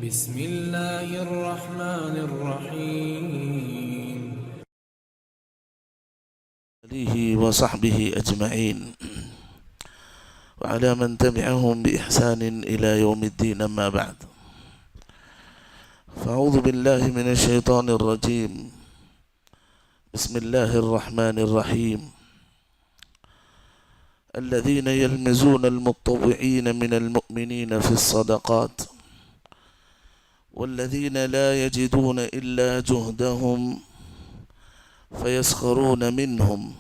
بسم الله الرحمن الرحيم. آله وصحبه أجمعين وعلى من تبعهم بإحسان إلى يوم الدين، أما بعد، فأعوذ بالله من الشيطان الرجيم. بسم الله الرحمن الرحيم. الذين يلمزون المتطوعين من المؤمنين في الصدقات والذين لا يجدون إلا جهدهم فيسخرون منهم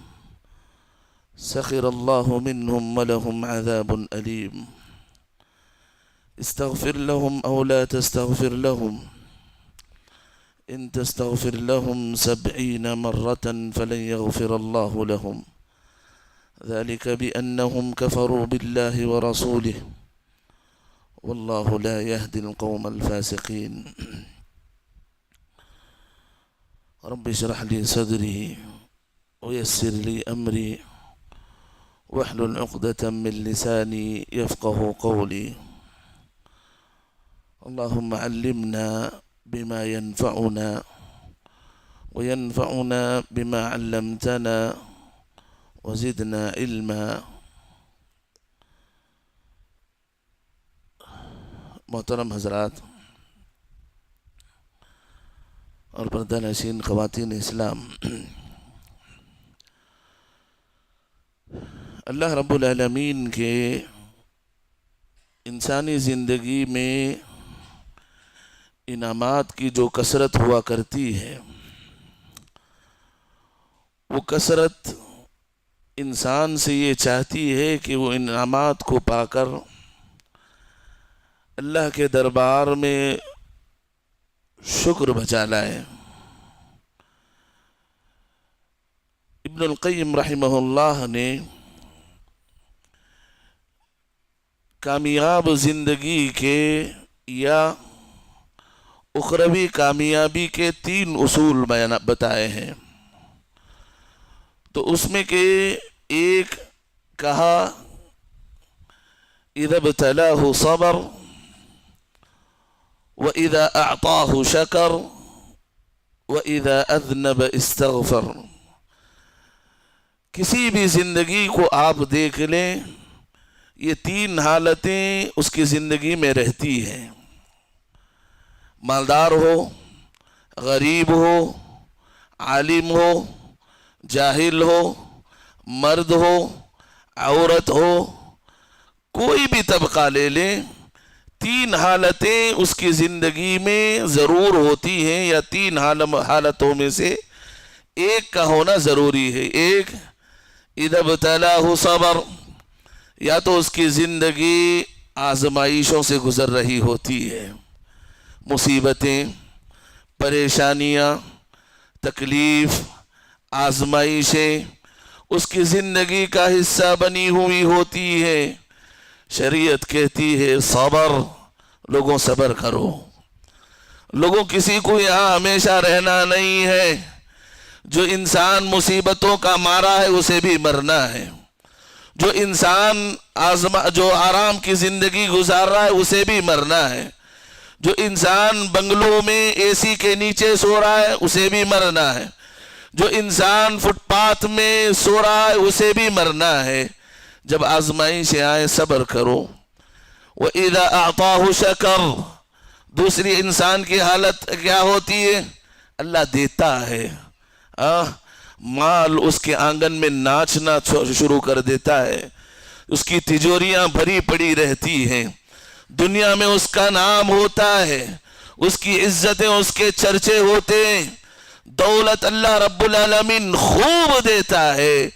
سخر الله منهم ولهم عذاب أليم. استغفر لهم أو لا تستغفر لهم إن تستغفر لهم 70 مرة فلن يغفر الله لهم ذلك بأنهم كفروا بالله ورسوله والله لا يهدي القوم الفاسقين. رب اشرح لي صدري ويسر لي أمري واحلل عقدة من لساني يفقه قولي. اللهم علمنا بما ينفعنا وينفعنا بما علمتنا وزدنا علما. محترم حضرات اور پردہ نشین خواتین اسلام، اللہ رب العالمین کے انسانی زندگی میں انعامات کی جو کثرت ہوا کرتی ہے، وہ کثرت انسان سے یہ چاہتی ہے کہ وہ انعامات کو پا کر اللہ کے دربار میں شکر بجا لائے۔ ابن القیم رحمہ اللہ نے کامیاب زندگی کے یا اخروی کامیابی کے 3 اصول بتائے ہیں، تو اس میں کہ ایک کہا اذا ابتلاہ صبر وَإِذَا أَعْطَاهُ شَكَرَ وَإِذَا أَذْنَبَ اسْتَغْفَرَ۔ کسی بھی زندگی کو آپ دیکھ لیں، یہ 3 حالتیں اس کی زندگی میں رہتی ہیں۔ مالدار ہو، غریب ہو، عالم ہو، جاہل ہو، مرد ہو، عورت ہو، کوئی بھی طبقہ لے لیں، 3 حالتیں اس کی زندگی میں ضرور ہوتی ہیں، یا 3 حالتوں میں سے ایک کا ہونا ضروری ہے۔ ایک اذا ابتلاہ صبر، یا تو اس کی زندگی آزمائشوں سے گزر رہی ہوتی ہے، مصیبتیں، پریشانیاں، تکلیف، آزمائشیں اس کی زندگی کا حصہ بنی ہوئی ہوتی ہے۔ شریعت کہتی ہے صبر، لوگوں صبر کرو، لوگوں کسی کو یہاں ہمیشہ رہنا نہیں ہے۔ جو انسان مصیبتوں کا مارا ہے اسے بھی مرنا ہے، جو انسان جو آرام کی زندگی گزار رہا ہے اسے بھی مرنا ہے، جو انسان بنگلوں میں اے سی کے نیچے سو رہا ہے اسے بھی مرنا ہے، جو انسان فٹ پاتھ میں سو رہا ہے اسے بھی مرنا ہے۔ جب آزمائشیں آئیں صبر کرو۔ وَإِذَا أَعْطَاهُ شَكَرَ، دوسری انسان کی حالت کیا ہوتی ہے؟ اللہ دیتا ہے، مال اس کے آنگن میں ناچنا شروع کر دیتا ہے، اس کی تجوریاں بھری پڑی رہتی ہیں، دنیا میں اس کا نام ہوتا ہے، اس کی عزتیں، اس کے چرچے ہوتے ہیں، دولت اللہ رب العالمین خوب دیتا ہے،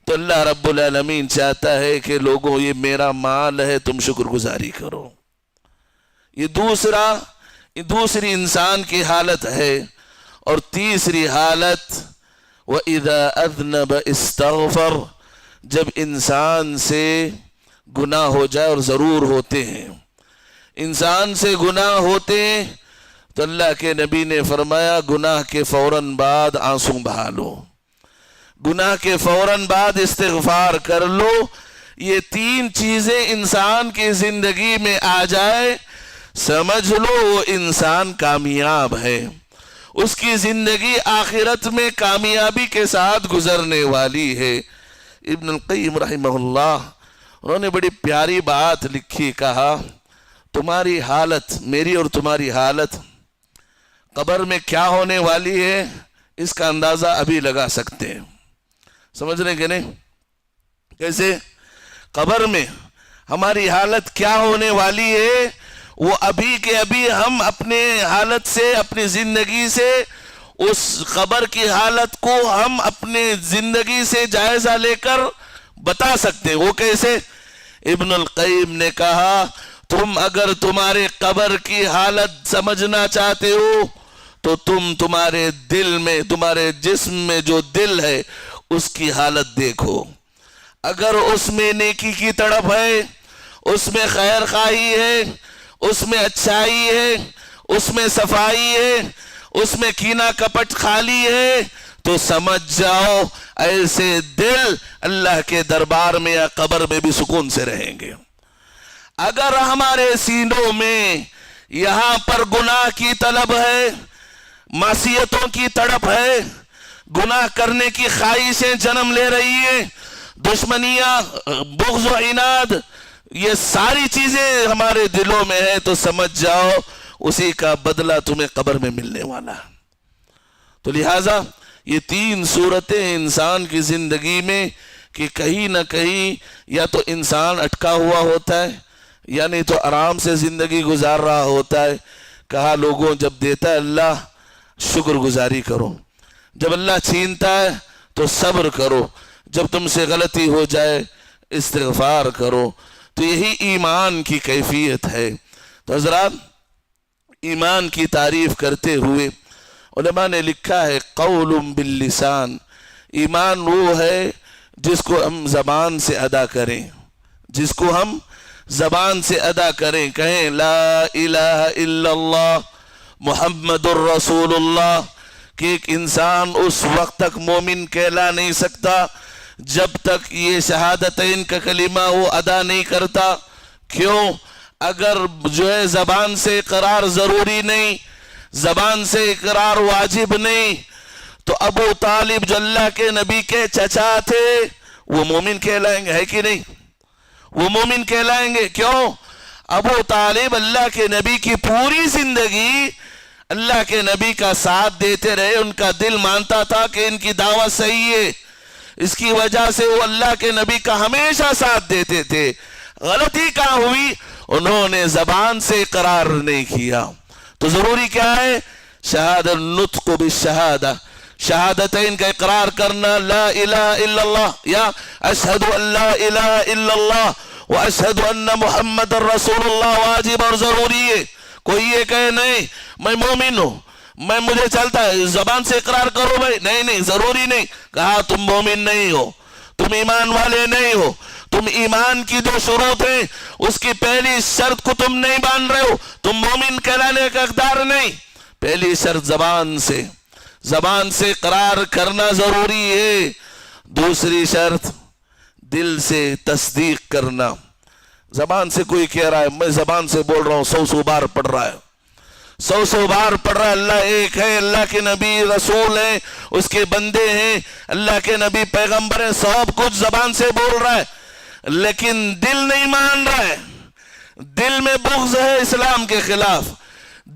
تو اللہ رب العالمین چاہتا ہے کہ لوگوں یہ میرا مال ہے، تم شکر گزاری کرو۔ یہ دوسری انسان کی حالت ہے۔ اور تیسری حالت وَإِذَا أَذْنَبَ اسْتَغْفَرَ، جب انسان سے گناہ ہو جائے، اور ضرور ہوتے ہیں، انسان سے گناہ ہوتے ہیں، تو اللہ کے نبی نے فرمایا گناہ کے فوراً بعد آنسو بہا لو، گناہ کے فوراً بعد استغفار کر لو۔ یہ 3 چیزیں انسان کی زندگی میں آ جائے، سمجھ لو وہ انسان کامیاب ہے، اس کی زندگی آخرت میں کامیابی کے ساتھ گزرنے والی ہے۔ ابن القیم رحمہ اللہ انہوں نے بڑی پیاری بات لکھی، کہا تمہاری حالت، میری اور تمہاری حالت قبر میں کیا ہونے والی ہے اس کا اندازہ ابھی لگا سکتے ہیں۔ سمجھ رہے کہ نہیں؟ کیسے؟ قبر میں ہماری حالت کیا ہونے والی ہے وہ ابھی کے ابھی ہم اپنے حالت سے، اپنی زندگی سے اس قبر کی حالت کو ہم اپنے زندگی سے جائزہ لے کر بتا سکتے ہیں۔ وہ کیسے؟ ابن القیم نے کہا تم اگر تمہارے قبر کی حالت سمجھنا چاہتے ہو تو تم تمہارے دل میں، تمہارے جسم میں جو دل ہے اس کی حالت دیکھو۔ اگر اس میں نیکی کی تڑپ ہے، اس میں خیر خواہی ہے، اس میں اچھائی ہے، اس میں صفائی ہے، اس میں کینہ کپٹ خالی ہے، تو سمجھ جاؤ ایسے دل اللہ کے دربار میں یا قبر میں بھی سکون سے رہیں گے۔ اگر ہمارے سینوں میں یہاں پر گناہ کی طلب ہے، معصیتوں کی تڑپ ہے، گناہ کرنے کی خواہشیں جنم لے رہی ہیں، دشمنیاں، بغض و عناد، یہ ساری چیزیں ہمارے دلوں میں ہیں، تو سمجھ جاؤ اسی کا بدلہ تمہیں قبر میں ملنے والا۔ تو لہٰذا یہ تین صورتیں انسان کی زندگی میں کہ کہیں نہ کہیں یا تو انسان اٹکا ہوا ہوتا ہے یا نہیں تو آرام سے زندگی گزار رہا ہوتا ہے۔ کہا لوگوں جب دیتا ہے اللہ شکر گزاری کرو، جب اللہ چھینتا ہے تو صبر کرو، جب تم سے غلطی ہو جائے استغفار کرو۔ تو یہی ایمان کی کیفیت ہے۔ تو حضرات ایمان کی تعریف کرتے ہوئے علماء نے لکھا ہے قول باللسان، ایمان وہ ہے جس کو ہم زبان سے ادا کریں، جس کو ہم زبان سے ادا کریں، کہیں لا الہ الا اللہ محمد الرسول اللہ، کہ ایک انسان اس وقت تک مومن کہلا نہیں سکتا جب تک یہ شہادتین کا کلمہ وہ ادا نہیں کرتا۔ کیوں؟ اگر جو ہے زبان سے اقرار ضروری نہیں، زبان سے اقرار واجب نہیں، تو ابو طالب جو اللہ کے نبی کے چچا تھے وہ مومن کہلائیں گے، ہے کہ نہیں؟ وہ مومن کہلائیں گے۔ کیوں؟ ابو طالب اللہ کے نبی کی پوری زندگی اللہ کے نبی کا ساتھ دیتے رہے، ان کا دل مانتا تھا کہ ان کی دعوت صحیح ہے، اس کی وجہ سے وہ اللہ کے نبی کا ہمیشہ ساتھ دیتے تھے۔ غلطی کہاں ہوئی؟ انہوں نے زبان سے اقرار نہیں کیا۔ تو ضروری کیا ہے؟ شہادت، نطق بالشہادہ، شہادتین کا اقرار کرنا، لا الہ الا اللہ یا اشہد ان لا الہ الا اللہ و اشہد ان محمد الرسول اللہ واجب اور ضروری ہے۔ کوئی یہ کہے نہیں میں مومن ہوں، میں مجھے چلتا ہے زبان سے اقرار کرو بھائی، نہیں ضروری نہیں۔ کہا تم مومن نہیں ہو، تم ایمان والے نہیں ہو، تم ایمان کی جو شروط ہیں اس کی پہلی شرط کو تم نہیں مان رہے ہو، تم مومن کہلانے کا حقدار نہیں۔ پہلی شرط زبان سے اقرار کرنا ضروری ہے۔ دوسری شرط دل سے تصدیق کرنا۔ زبان سے کوئی کہہ رہا ہے میں زبان سے بول رہا ہوں، 100 بار پڑھ رہا ہے، 100 بار پڑھ رہا ہے، اللہ ایک ہے، اللہ کے نبی رسول ہیں، اس کے بندے ہیں، اللہ کے نبی پیغمبر ہیں، سب کچھ زبان سے بول رہا ہے، لیکن دل نہیں مان رہا ہے، دل میں بغض ہے اسلام کے خلاف،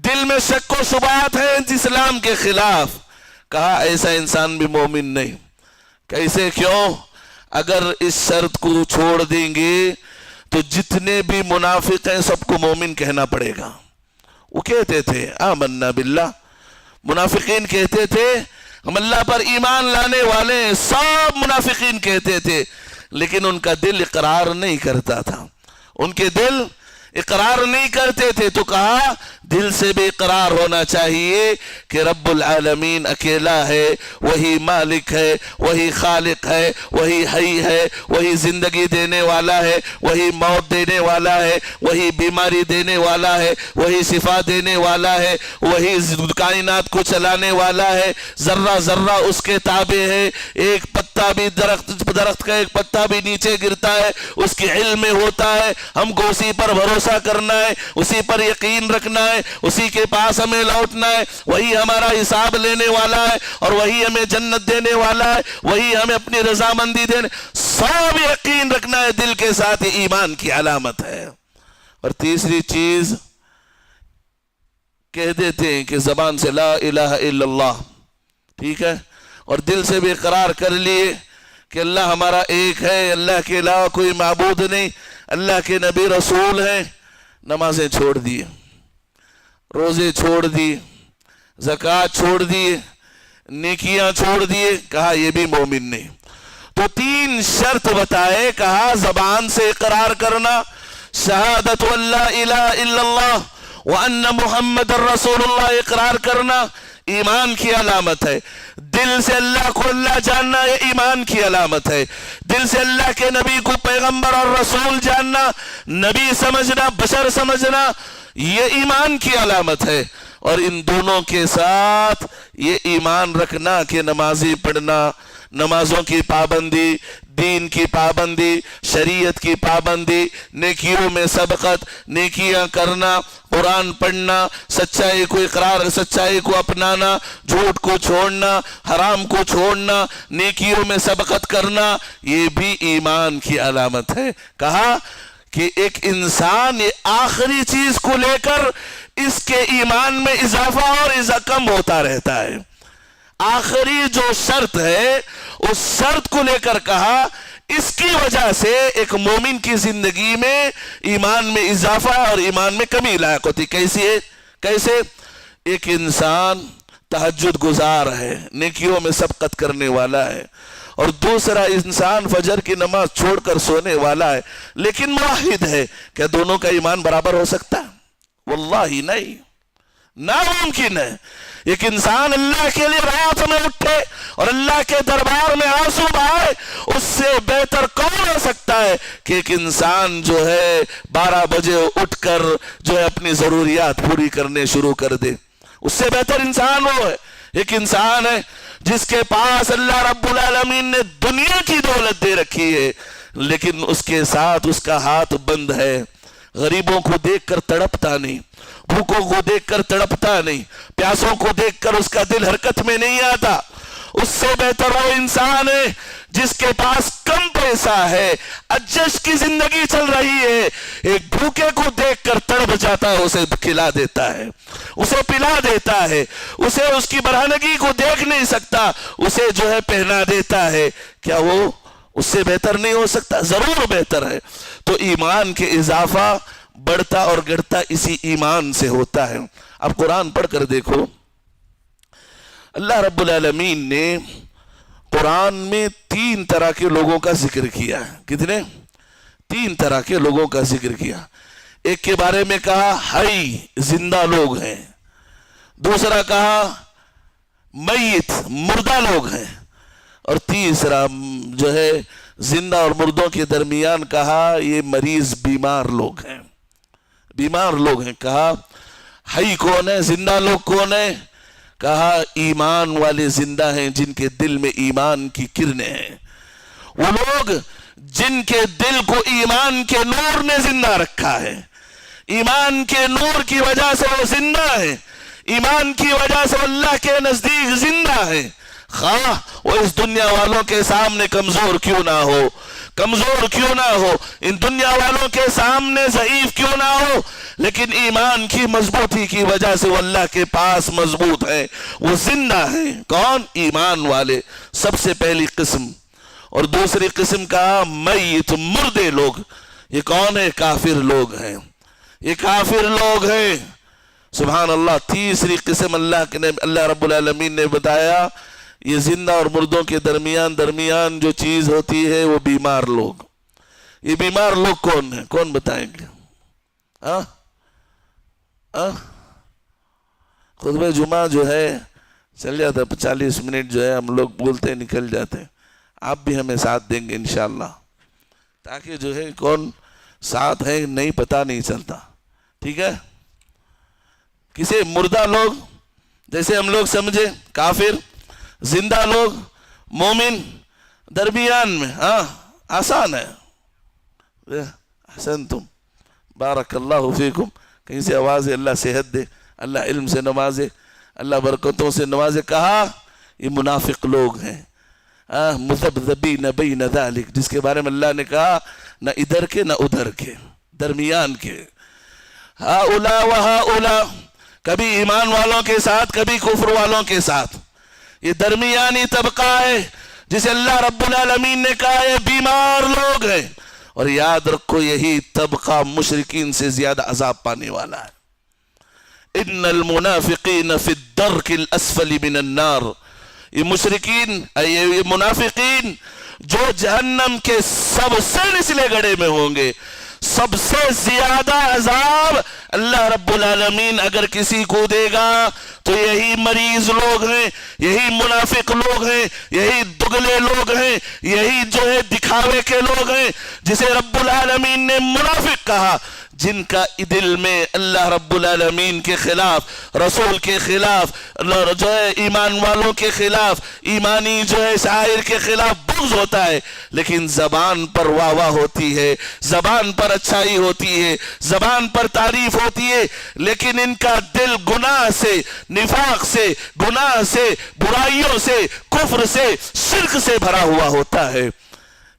دل میں شک و شبہات ہے اسلام کے خلاف۔ کہا ایسا انسان بھی مومن نہیں۔ کیسے؟ کیوں؟ اگر اس شرط کو چھوڑ دیں گے تو جتنے بھی منافق ہیں سب کو مومن کہنا پڑے گا۔ وہ کہتے تھے آمنا باللہ، منافقین کہتے تھے ہم اللہ پر ایمان لانے والے ہیں، سب منافقین کہتے تھے، لیکن ان کا دل اقرار نہیں کرتا تھا، ان کے دل اقرار نہیں کرتے تھے۔ تو کہا دل سے بھی اقرار ہونا چاہیے کہ رب العالمین اکیلا ہے، وہی مالک ہے، وہی خالق ہے، وہی حی ہے، وہی زندگی دینے والا ہے، وہی موت دینے والا ہے، وہی بیماری دینے والا ہے، وہی شفا دینے والا ہے، وہی کائنات کو چلانے والا ہے، ذرہ ذرہ اس کے تابع ہے، ایک پتا بھی درخت درخت کا ایک پتا بھی نیچے گرتا ہے اس کی علم میں ہوتا ہے. ہم کو اسی پر بھروسہ کرنا ہے, اسی پر یقین رکھنا ہے, اسی کے پاس ہمیں لوٹنا ہے. وہی ہمارا حساب لینے والا ہے اور وہی ہمیں جنت دینے والا ہے, وہی ہمیں اپنی رضامندی دینے. سب یقین رکھنا ہے دل کے ساتھ, یہ ایمان کی علامت ہے. اور تیسری چیز کہہ دیتے ہیں کہ زبان سے لا الہ الا اللہ, ٹھیک ہے, اور دل سے بھی اقرار کر لیے کہ اللہ ہمارا ایک ہے, اللہ کے علاوہ کوئی معبود نہیں, اللہ کے نبی رسول ہیں. نمازیں چھوڑ دیے, روزے چھوڑ دیے, زکوٰۃ چھوڑ دیے, نیکیاں چھوڑ دیے, کہا یہ بھی مومن نہیں. تو 3 شرط بتائے, کہا زبان سے اقرار کرنا, شہادت اللہ الہ الا اللہ وان محمد الرسول اللہ اقرار کرنا ایمان کی علامت ہے. دل سے اللہ کو اللہ جاننا یہ ایمان کی علامت ہے. دل سے اللہ کے نبی کو پیغمبر اور رسول جاننا, نبی سمجھنا, بشر سمجھنا, یہ ایمان کی علامت ہے. اور ان دونوں کے ساتھ یہ ایمان رکھنا کہ نمازی پڑھنا, نمازوں کی پابندی, دین کی پابندی, شریعت کی پابندی, نیکیوں میں سبقت, نیکیاں کرنا, قرآن پڑھنا, سچائی کو اقرار, سچائی کو اپنانا, جھوٹ کو چھوڑنا, حرام کو چھوڑنا, نیکیوں میں سبقت کرنا, یہ بھی ایمان کی علامت ہے. کہا کہ ایک انسان یہ آخری چیز کو لے کر اس کے ایمان میں اضافہ اور کم ہوتا رہتا ہے. آخری جو شرط ہے اس شرط کو لے کر کہا اس کی وجہ سے ایک مومن کی زندگی میں ایمان میں اضافہ اور ایمان میں کمی لاحق ہوتی. کیسے؟ ایک انسان تہجد گزار ہے, نیکیوں میں سبقت کرنے والا ہے, اور دوسرا انسان فجر کی نماز چھوڑ کر سونے والا ہے لیکن موحد ہے. کیا دونوں کا ایمان برابر ہو سکتا ہے؟ واللہ نہیں, ناممکن ہے. ایک انسان اللہ کے لیے رات میں اٹھے اور اللہ کے دربار میں آنسو بہائے, اس سے بہتر کون ہو سکتا ہے کہ ایک انسان جو ہے 12 بجے اٹھ کر جو ہے اپنی ضروریات پوری کرنے شروع کر دے. اس سے بہتر انسان وہ ہے. ایک انسان ہے جس کے پاس اللہ رب العالمین نے دنیا کی دولت دے رکھی ہے لیکن اس کے ساتھ اس کا ہاتھ بند ہے, غریبوں کو دیکھ کر تڑپتا نہیں, بھوکوں کو دیکھ کر تڑپتا نہیں, پیاسوں کو دیکھ کر اس کا دل حرکت میں نہیں آتا. اس سے بہتر وہ انسان ہے جس کے پاس کم پیسہ ہے, اجش کی زندگی چل رہی ہے, ایک بھوکے کو دیکھ کر تڑپ جاتا ہے, اسے کھلا دیتا ہے, اسے پلا دیتا ہے, اسے اس کی برہنگی کو دیکھ نہیں سکتا, اسے جو ہے پہنا دیتا ہے. کیا وہ اس سے بہتر نہیں ہو سکتا؟ ضرور بہتر ہے. تو ایمان کے اضافہ بڑھتا اور گڑھتا اسی ایمان سے ہوتا ہے. اب قرآن پڑھ کر دیکھو, اللہ رب العالمین نے قرآن میں 3 طرح کے لوگوں کا ذکر کیا. کتنے؟ 3 طرح کے لوگوں کا ذکر کیا. ایک کے بارے میں کہا حی, زندہ لوگ ہیں. دوسرا کہا میت, مردہ لوگ ہیں. اور تیسرا جو ہے زندہ اور مردوں کے درمیان کہا یہ مریض بیمار لوگ ہیں, بیمار لوگ ہیں. کہا حی کون ہے, زندہ لوگ کون ہیں؟ کہا ایمان والے زندہ ہیں جن کے دل میں ایمان کی کرنیں ہیں. وہ لوگ جن کے دل کو ایمان کے نور نے زندہ رکھا ہے, ایمان کے نور کی وجہ سے وہ زندہ ہیں, ایمان کی وجہ سے اللہ کے نزدیک زندہ ہیں. خواہ وہ اس دنیا والوں کے سامنے کمزور کیوں نہ ہو, کمزور کیوں نہ ہو, ان دنیا والوں کے سامنے ضعیف کیوں نہ ہو, لیکن ایمان کی مضبوطی کی وجہ سے وہ اللہ کے پاس مضبوط ہیں, وہ زندہ ہیں. کون؟ ایمان والے, سب سے پہلی قسم. اور دوسری قسم کا میت, مردے لوگ. یہ کون ہے؟ کافر لوگ ہیں, یہ کافر لوگ ہیں. سبحان اللہ. تیسری قسم اللہ رب العالمین نے بتایا, یہ زندہ اور مردوں کے درمیان جو چیز ہوتی ہے وہ بیمار لوگ. یہ بیمار لوگ کون ہیں؟ کون بتائیں گے؟ خطبہ جمعہ جو ہے چل جاتا ہے 40 منٹ جو ہے ہم لوگ بولتے نکل جاتے ہیں. آپ بھی ہمیں ساتھ دیں گے انشاءاللہ, تاکہ جو ہے کون ساتھ ہے نہیں پتہ نہیں چلتا. ٹھیک ہے؟ کسی مردہ لوگ جیسے ہم لوگ سمجھے, کافر, زندہ لوگ مومن, درمیان میں. ہاں آسان ہے. احسن تم، بارک اللہ فیکم. کہیں سے آواز ہے، اللہ صحت دے، اللہ علم سے نوازے، اللہ برکتوں سے نوازے. کہا یہ منافق لوگ ہیں، مذبذبین بین ذالک، جس کے بارے میں اللہ نے کہا نہ ادھر کے نہ ادھر کے، درمیان کے. ہؤلاء وہؤلاء، کبھی ایمان والوں کے ساتھ کبھی کفر والوں کے ساتھ. یہ درمیانی طبقہ ہے جسے اللہ رب العالمین نے کہا یہ بیمار لوگ ہیں. اور یاد رکھو یہی طبقہ مشرکین سے زیادہ عذاب پانے والا ہے. ان المنافقین فی الدرک الاسفل من النار. یہ مشرکین، یہ منافقین جو جہنم کے سب سے نچلے گڑھے میں ہوں گے. سب سے زیادہ عذاب اللہ رب العالمین اگر کسی کو دے گا تو یہی مریض لوگ ہیں، یہی منافق لوگ ہیں، یہی دگلے لوگ ہیں، یہی جو ہے دکھاوے کے لوگ ہیں جسے رب العالمین نے منافق کہا، جن کا دل میں اللہ رب العالمین کے خلاف، رسول کے خلاف، جو ہے ایمان والوں کے خلاف، ایمانی جو ہے شاعر کے خلاف بغض ہوتا ہے، لیکن زبان پر واہ واہ ہوتی ہے، زبان پر اچھائی ہوتی ہے، زبان پر تعریف ہوتی ہے، لیکن ان کا دل گناہ سے، نفاق سے، گناہ سے، برائیوں سے، کفر سے، شرک سے بھرا ہوا ہوتا ہے.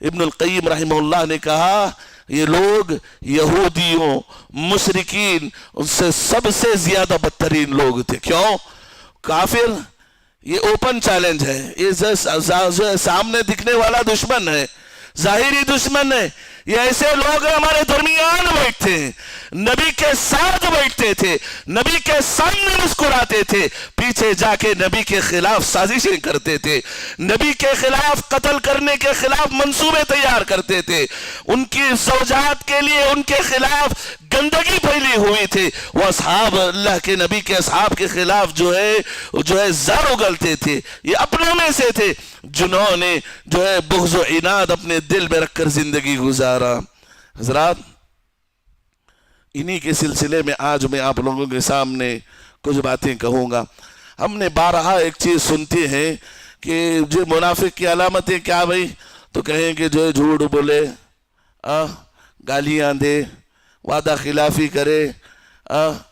ابن القیم رحمہ اللہ نے کہا یہ لوگ یہودیوں، مشرکین ان سے سب سے زیادہ بدترین لوگ تھے. کیوں؟ کافر یہ اوپن چیلنج ہے، یہ سامنے دکھنے والا دشمن ہے، ظاہری دشمن ہے. یہ ایسے لوگ ہمارے درمیان بیٹھتے ہیں، نبی کے ساتھ بیٹھتے تھے، نبی کے سامنے مسکراتے تھے، پیچھے جا کے نبی کے خلاف سازشیں کرتے تھے، نبی کے خلاف قتل کرنے کے خلاف منصوبے تیار کرتے تھے، ان کی زوجات کے لیے ان کے خلاف گندگی پھیلی ہوئی تھی. وہ اصحاب اللہ کے نبی کے اصحاب کے خلاف جو ہے زر اگلتے تھے. یہ اپنوں میں سے تھے جنہوں نے جو ہے بغض و عناد اپنے دل میں رکھ کر زندگی گزارا. حضرات انہی کے سلسلے میں آج میں آپ لوگوں کے سامنے کچھ باتیں کہوں گا. ہم نے بارہا ایک چیز سنتے ہیں کہ جو منافق کی علامتیں کیا بھائی، تو کہیں کہ جو ہے جھوٹ بولے، گالیاں دے، وعدہ خلافی کرے،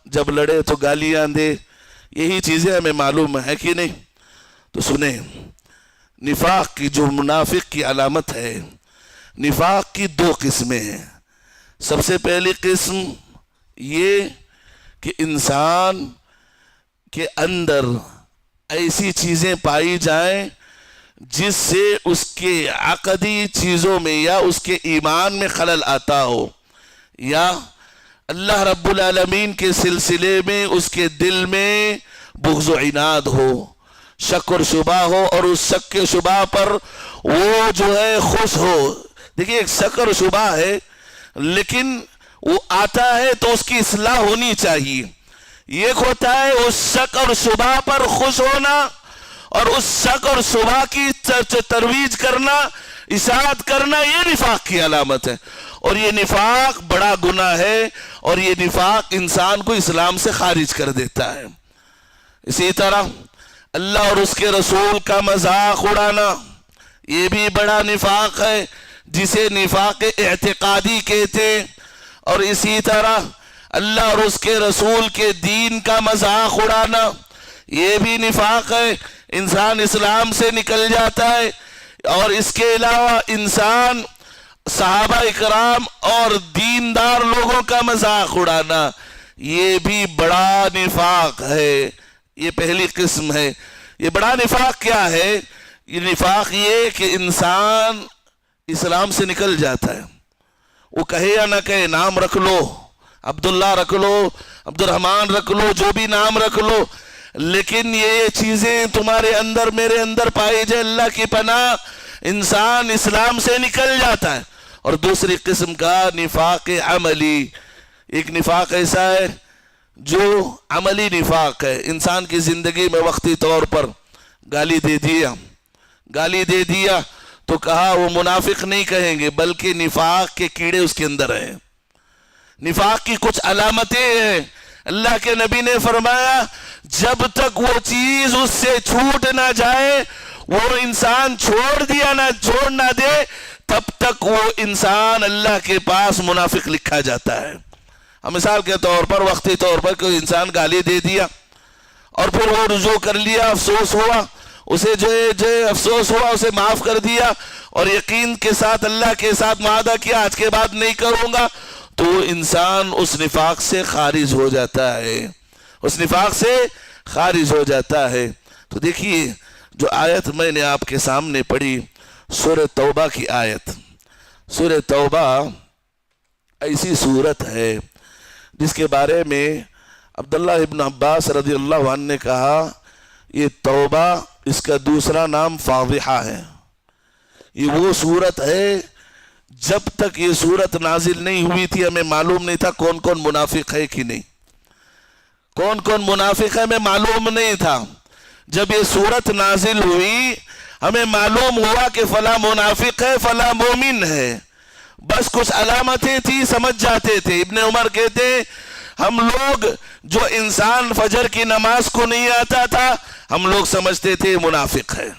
جب لڑے تو گالیاں دے. یہی چیزیں ہمیں معلوم ہے کہ نہیں؟ تو سنیں، نفاق کی جو منافق کی علامت ہے، نفاق کی دو قسمیں ہیں. سب سے پہلی قسم یہ کہ انسان کے اندر ایسی چیزیں پائی جائیں جس سے اس کے عقدی چیزوں میں یا اس کے ایمان میں خلل آتا ہو، یا اللہ رب العالمین کے سلسلے میں اس کے دل میں بغض و عناد ہو، شک اور شبہ ہو، اور اس شک کے شبہ پر وہ جو ہے خوش ہو. دیکھیے ایک شک اور شبہ ہے، لیکن وہ آتا ہے تو اس کی اصلاح ہونی چاہیے. ایک ہوتا ہے اس شک اور شبہ پر خوش ہونا، اور اس شک اور شبہ کی ترویج کرنا، اشاعت کرنا، یہ نفاق کی علامت ہے. اور یہ نفاق بڑا گناہ ہے، اور یہ نفاق انسان کو اسلام سے خارج کر دیتا ہے. اسی طرح اللہ اور اس کے رسول کا مذاق اڑانا، یہ بھی بڑا نفاق ہے، جسے نفاق اعتقادی کہتے ہیں. اور اسی طرح اللہ اور اس کے رسول کے دین کا مذاق اڑانا، یہ بھی نفاق ہے، انسان اسلام سے نکل جاتا ہے. اور اس کے علاوہ انسان صحابہ اکرام اور دیندار لوگوں کا مذاق اڑانا، یہ بھی بڑا نفاق ہے. یہ پہلی قسم ہے. یہ بڑا نفاق کیا ہے؟ یہ نفاق یہ کہ انسان اسلام سے نکل جاتا ہے. وہ کہے یا نہ کہے، نام رکھ لو، عبداللہ رکھ لو، عبد الرحمن رکھ لو، جو بھی نام رکھ لو، لیکن یہ چیزیں تمہارے اندر میرے اندر پائی جائے، اللہ کی پناہ انسان اسلام سے نکل جاتا ہے. اور دوسری قسم کا نفاق عملی، ایک نفاق ایسا ہے جو عملی نفاق ہے. انسان کی زندگی میں وقتی طور پر گالی دے دیا تو کہا وہ منافق نہیں کہیں گے، بلکہ نفاق کے کیڑے اس کے اندر ہیں. نفاق کی کچھ علامتیں ہیں. اللہ کے نبی نے فرمایا جب تک وہ چیز اس سے چھوٹ نہ جائے وہ انسان چھوڑ نہ دے تب تک وہ انسان اللہ کے پاس منافق لکھا جاتا ہے۔ مثال کے طور پر وقتی طور پر کوئی انسان گالی دے دیا اور پھر وہ رجوع کر لیا، افسوس ہوا، اسے جو افسوس ہوا اسے معاف کر دیا اور یقین کے ساتھ اللہ کے ساتھ معاہدہ کیا آج کے بعد نہیں کروں گا، تو وہ انسان اس نفاق سے خارج ہو جاتا ہے، اس نفاق سے خارج ہو جاتا ہے۔ تو دیکھیے جو آیت میں نے آپ کے سامنے پڑھی سورہ توبہ کی آیت، سورہ توبہ ایسی سورت ہے جس کے بارے میں عبداللہ ابن عباس رضی اللہ عنہ نے کہا یہ توبہ اس کا دوسرا نام فاضحہ ہے۔ یہ وہ سورت ہے جب تک یہ سورت نازل نہیں ہوئی تھی ہمیں معلوم نہیں تھا کون کون منافق ہے کہ نہیں، کون کون منافق ہے ہمیں معلوم نہیں تھا۔ جب یہ سورت نازل ہوئی ہمیں معلوم ہوا کہ فلاں منافق ہے فلاں مومن ہے، بس کچھ علامتیں تھی سمجھ جاتے تھے۔ ابن عمر کہتے ہیں ہم لوگ جو انسان فجر کی نماز کو نہیں آتا تھا ہم لوگ سمجھتے تھے منافق ہے،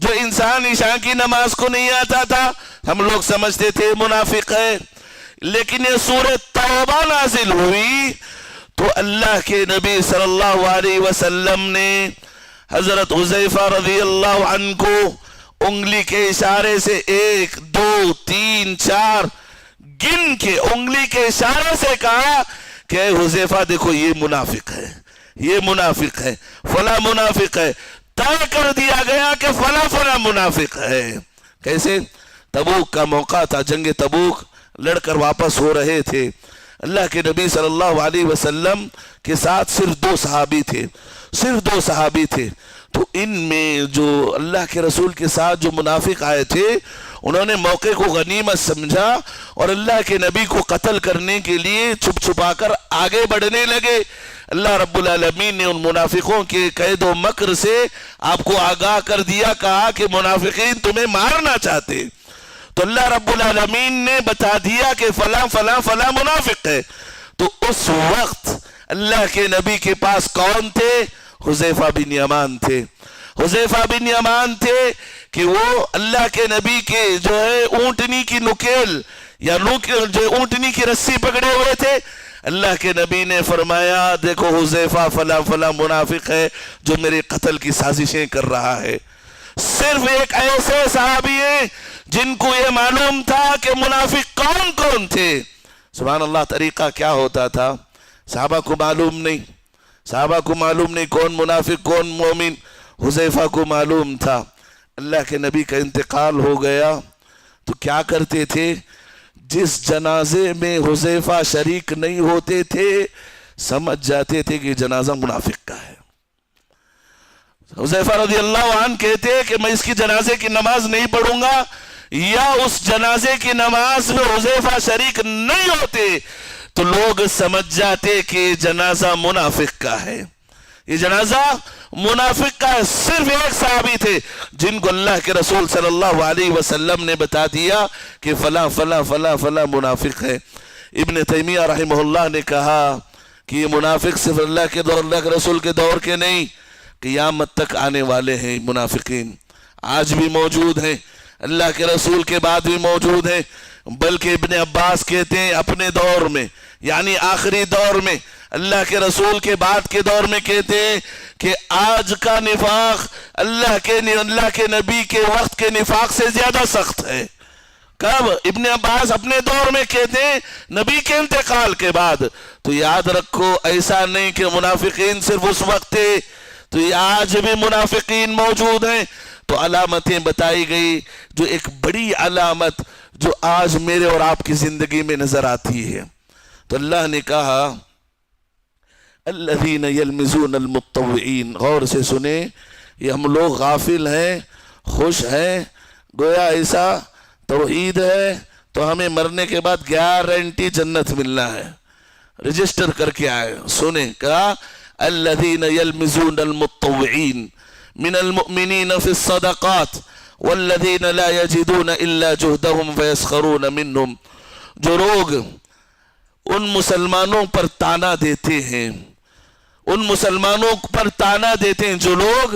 جو انسان عشاء کی نماز کو نہیں آتا تھا ہم لوگ سمجھتے تھے منافق ہے۔ لیکن یہ سورۃ توبہ نازل ہوئی تو اللہ کے نبی صلی اللہ علیہ وسلم نے حضرت حذیفہ رضی اللہ عنہ کو انگلی کے اشارے سے 1 2 3 4 گن کے انگلی کے اشارے سے کہا کہ اے حذیفہ دیکھو یہ منافق ہے، یہ منافق ہے، فلاں منافق ہے، طے کر دیا گیا کہ فلاں منافق ہے۔ کیسے؟ تبوک کا موقع تھا، جنگ تبوک لڑ کر واپس ہو رہے تھے، اللہ کے نبی صلی اللہ علیہ وسلم کے ساتھ صرف 2 صحابی تھے، صرف 2 صحابی تھے۔ تو ان میں جو اللہ کے رسول کے ساتھ جو منافق آئے تھے انہوں نے موقع کو غنیمت سمجھا اور اللہ کے نبی کو قتل کرنے کے لیے چھپ چھپا کر آگے بڑھنے لگے۔ اللہ رب العالمین نے ان منافقوں کے قید و مکر سے آپ کو آگاہ کر دیا، کہا کہ منافقین تمہیں مارنا چاہتے، تو اللہ رب العالمین نے بتا دیا کہ فلاں فلاں فلاں منافق ہے۔ تو اس وقت اللہ کے نبی کے پاس کون تھے؟ حذیفہ بن یمان تھے، حذیفہ بن یمان تھے کہ وہ اللہ کے نبی کے جو ہے اونٹنی کی نکیل یا جو اونٹنی کی رسی پکڑے ہوئے تھے۔ اللہ کے نبی نے فرمایا دیکھو حذیفہ فلاں فلاں منافق ہے جو میرے قتل کی سازشیں کر رہا ہے۔ صرف ایک ایسے صحابی ہیں جن کو یہ معلوم تھا کہ منافق کون کون تھے۔ سبحان اللہ، طریقہ کیا ہوتا تھا صحابہ کو معلوم نہیں، صحابہ کو معلوم نہیں کون منافق کون مومن، حذیفہ کو معلوم تھا۔ اللہ کے نبی کا انتقال ہو گیا تو کیا کرتے تھے؟ جس جنازے میں حذیفہ شریک نہیں ہوتے تھے سمجھ جاتے تھے کہ جنازہ منافق کا ہے۔ حذیفہ رضی اللہ عنہ کہتے کہ میں اس کی جنازے کی نماز نہیں پڑھوں گا، یا اس جنازے کی نماز میں حذیفہ شریک نہیں ہوتے تو لوگ سمجھ جاتے کہ جنازہ منافق کا ہے، یہ جنازہ منافق کا ہے۔ صرف ایک صحابی تھے جن کو اللہ کے رسول صلی اللہ علیہ وسلم نے بتا دیا کہ فلاں فلاں فلاں فلاں منافق ہے۔ ابن تیمیہ رحمہ اللہ نے کہا کہ یہ منافق صرف اللہ کے دور، اللہ کے رسول کے دور کے نہیں، قیامت تک آنے والے ہیں منافقین، آج بھی موجود ہیں، اللہ کے رسول کے بعد بھی موجود ہیں۔ بلکہ ابن عباس کہتے ہیں اپنے دور میں یعنی آخری دور میں، اللہ کے رسول کے بعد کے دور میں کہتے ہیں کہ آج کا نفاق اللہ کے نبی کے وقت کے نفاق سے زیادہ سخت ہے۔ کب؟ ابن عباس اپنے دور میں کہتے ہیں نبی کے انتقال کے بعد۔ تو یاد رکھو ایسا نہیں کہ منافقین صرف اس وقت تھے، تو یہ آج بھی منافقین موجود ہیں۔ تو علامتیں بتائی گئی، جو ایک بڑی علامت جو آج میرے اور آپ کی زندگی میں نظر آتی ہے، تو اللہ نے کہا الذین یلمزون المتطوعین۔ غور سے سنیں، یہ ہم لوگ غافل ہیں، خوش ہیں، گویا ایسا توحید ہے تو ہمیں مرنے کے بعد گارنٹی جنت ملنا ہے، رجسٹر کر کے آئے۔ سنیں، کہا الذین یلمزون المتطوعین من المؤمنین فی الصدقات والذین لا یجدون الا جہدہم فیسخرون منہم۔ جو لوگ ان مسلمانوں پر تانا دیتے ہیں، ان مسلمانوں پر تانا دیتے ہیں جو لوگ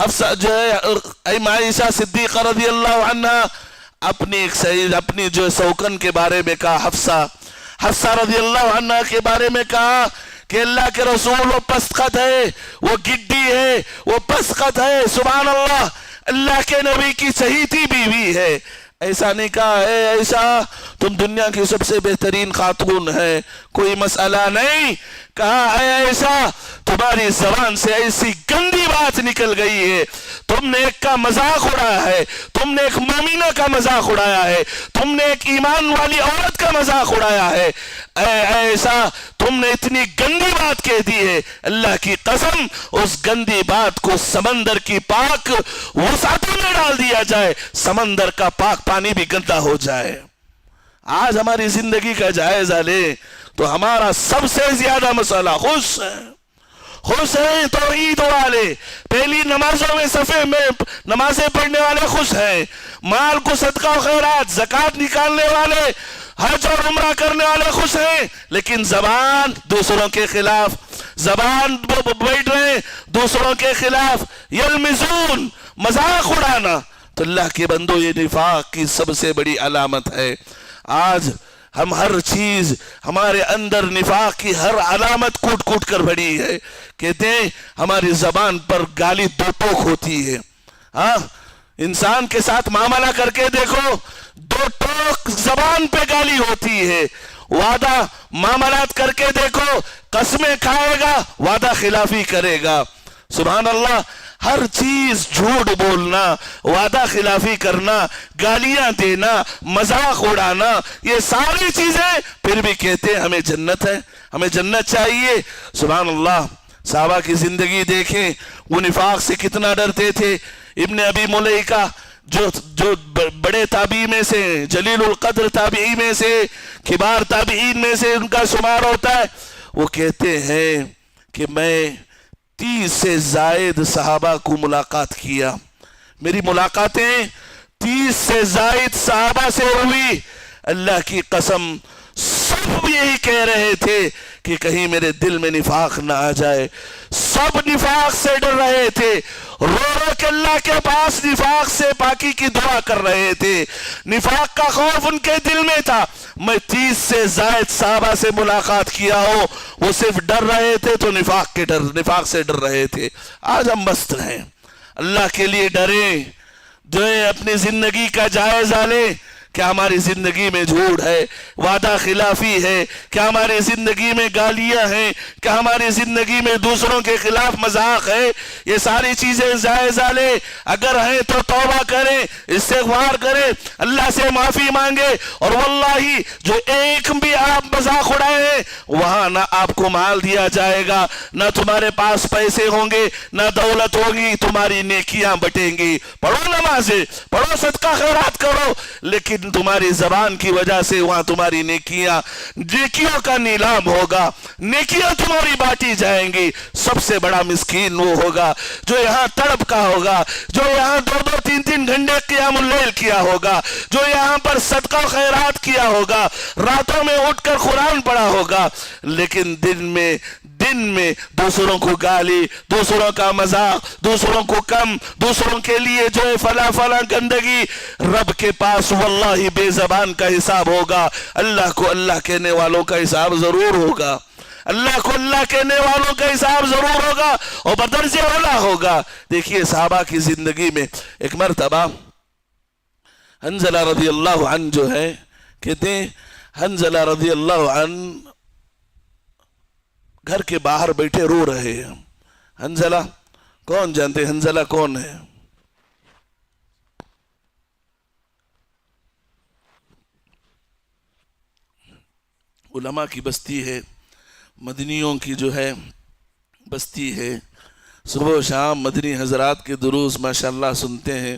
حفصہ جو ہے عائشہ صدیقہ رضی اللہ عنہ اپنی جو سوکن کے بارے میں کہا، حفصہ رضی اللہ عنہ کے بارے میں کہا کہ اللہ کے رسول وہ پسخط ہے، وہ گڈی ہے، وہ پسخط ہے، سبحان اللہ، اللہ کے نبی کی چہیتی بیوی ہے۔ ایسا نہیں کہا اے عائشہ تم دنیا کی سب سے بہترین خاتون ہے، کوئی مسئلہ نہیں، کہا اے عائشہ تمہاری زبان سے ایسی گندی بات نکل گئی ہے، تم نے ایک کا مذاق اڑایا ہے، تم نے ایک مومنہ کا مذاق اڑایا ہے، تم نے ایک ایمان والی عورت کا مذاق اڑایا ہے، اے عائشہ تم نے اتنی گندی بات کہہ دی ہے، اللہ کی قسم اس گندی بات کو سمندر کی پاک وسعتوں میں ڈال دیا جائے، سمندر کا پاک پانی بھی گندا ہو جائے۔ آج ہماری زندگی کا جائزہ لیں تو ہمارا سب سے زیادہ مسئلہ خوش ہیں توحید والے، پہلی نمازوں میں صفے میں نمازیں پڑھنے والے خوش ہیں، مال کو صدقہ و خیرات زکوٰۃ نکالنے والے، حج اور عمرہ کرنے والے خوش ہیں، لیکن زبان دوسروں کے خلاف، زبان بیٹھ رہے دوسروں کے خلاف، یلمزون مذاق اڑانا، تو اللہ کے بندو یہ نفاق کی سب سے بڑی علامت ہے۔ آج ہم ہر چیز ہمارے اندر نفاق کی ہر علامت کوٹ کوٹ کر بڑی ہے۔ کہتے ہیں ہماری زبان پر گالی دو ٹوک ہوتی ہے، ہاں انسان کے ساتھ معاملہ کر کے دیکھو، دو ٹوک زبان پہ گالی ہوتی ہے، وعدہ معاملات کر کے دیکھو، قسمیں کھائے گا، وعدہ خلافی کرے گا، سبحان اللہ، ہر چیز جھوٹ بولنا، وعدہ خلافی کرنا، گالیاں دینا، مذاق اڑانا، یہ ساری چیزیں پھر بھی کہتے ہیں ہمیں جنت ہے، ہمیں جنت چاہیے، سبحان اللہ۔ صحابہ کی زندگی دیکھیں، وہ نفاق سے کتنا ڈرتے تھے۔ ابن ابی ملیکہ جو بڑے تابعی میں سے، جلیل القدر تابعی میں سے، کبار تابعین میں سے ان کا شمار ہوتا ہے، وہ کہتے ہیں کہ میں 30 سے زائد صحابہ کو ملاقات کیا، میری ملاقاتیں 30 سے زائد صحابہ سے ہوئی، اللہ کی قسم سب یہی کہہ رہے تھے کہ کہیں میرے دل میں نفاق نہ آ جائے، سب نفاق سے ڈر رہے تھے، رو رو کے اللہ کے پاس نفاق سے پاکی کی دعا کر رہے تھے، نفاق کا خوف ان کے دل میں تھا۔ میں 30 سے زائد صحابہ سے ملاقات کیا ہوں، وہ صرف ڈر رہے تھے تو نفاق سے ڈر رہے تھے۔ آج ہم مست ہیں، اللہ کے لیے ڈریں، جو اپنی زندگی کا جائزہ لیں، کیا ہماری زندگی میں جھوٹ ہے، وعدہ خلافی ہے، کیا ہماری زندگی میں گالیاں ہیں، کیا ہماری زندگی میں دوسروں کے خلاف مذاق ہے، یہ ساری چیزیں جائزہ لیں، اگر ہیں تو توبہ کریں، استغفار کریں، اللہ سے معافی مانگے، اور واللہ جو ایک بھی آپ مذاق اڑائے ہیں وہاں نہ آپ کو مال دیا جائے گا، نہ تمہارے پاس پیسے ہوں گے، نہ دولت ہوگی، تمہاری نیکیاں بٹیں گی، پڑھو نمازیں، پڑھو صدقہ خیرات کرو، لیکن تمہاری زبان کی وجہ سے وہاں تمہاری نیکیوں کا نیلام ہوگا، نیکیاں تمہاری بانٹی جائیں گی۔ سب سے بڑا مسکین وہ ہوگا جو یہاں تڑپ کا ہوگا، جو یہاں 2-2 3-3 گھنٹے قیام اللیل کیا ہوگا، جو یہاں پر صدقہ و خیرات کیا ہوگا، راتوں میں اٹھ کر قرآن پڑھا ہوگا، لیکن دن میں دوسروں کو گالی، دوسروں کا مذاق، دوسروں کو کم، دوسروں کے لیے جو ہے فلاں گندگی، رب کے پاس واللہ بے زبان کا حساب ہوگا، اللہ کو اللہ کہنے والوں کا حساب ضرور ہوگا، اللہ کو اللہ کہنے والوں کا حساب ضرور ہوگا، اور بدرجہ اولا ہوگا۔ دیکھیے صحابہ کی زندگی میں ایک مرتبہ حنظلہ رضی اللہ عنہ جو ہے، کہتے ہیں حنظلہ رضی اللہ عنہ گھر کے باہر بیٹھے رو رہے ہیں۔ حنظلہ کون جانتے ہیں حنظلہ کون ہے؟ علماء کی بستی ہے، مدنیوں کی جو ہے بستی ہے، صبح و شام مدنی حضرات کے دروس ماشاءاللہ سنتے ہیں۔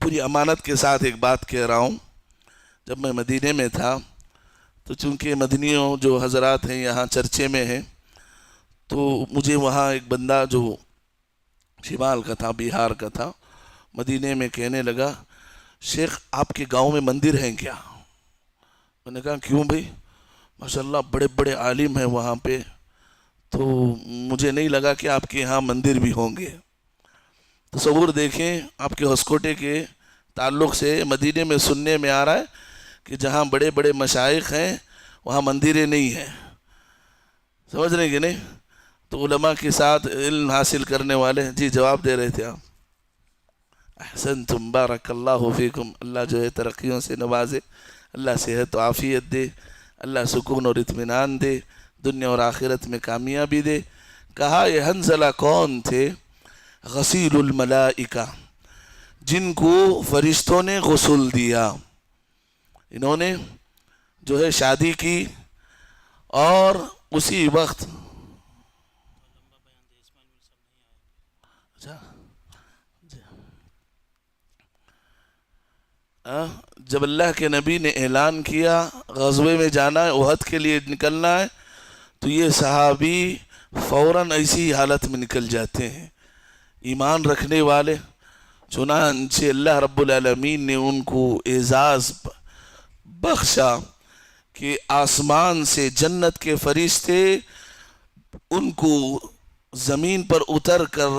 پوری امانت کے ساتھ ایک بات کہہ رہا ہوں، جب میں مدینے میں تھا تو چونکہ مدنیوں جو حضرات ہیں یہاں چرچے میں ہیں، تو مجھے وہاں ایک بندہ جو شمال کا تھا، بہار کا تھا، مدینے میں کہنے لگا شیخ آپ کے گاؤں میں مندر ہیں کیا؟ میں نے کہا کیوں بھائی؟ ماشاءاللہ بڑے بڑے عالم ہیں وہاں پہ، تو مجھے نہیں لگا کہ آپ کے یہاں مندر بھی ہوں گے۔ تصور دیکھیں آپ کے ہسکوٹے کے تعلق سے مدینے میں سننے میں آ رہا ہے کہ جہاں بڑے بڑے مشائخ ہیں وہاں مندریں نہیں ہیں. سمجھ رہے کہ نہیں؟ تو علماء کے ساتھ علم حاصل کرنے والے. جی جواب دے رہے تھے آپ. احسنتم بارک اللہ فیکم. اللہ جو ہے ترقیوں سے نوازے، اللہ صحت و عافیت دے، اللہ سکون اور اطمینان دے، دنیا اور آخرت میں کامیابی دے. کہا یہ حنظلہ کون تھے؟ غسیل الملائکہ، جن کو فرشتوں نے غسل دیا. انہوں نے جو ہے شادی کی اور اسی وقت جب اللہ کے نبی نے اعلان کیا غزوے میں جانا ہے، احد کے لیے نکلنا ہے، تو یہ صحابی فوراً ایسی حالت میں نکل جاتے ہیں ایمان رکھنے والے. چنانچہ اللہ رب العالمین نے ان کو اعزاز بخشا کہ آسمان سے جنت کے فرشتے ان کو زمین پر اتر کر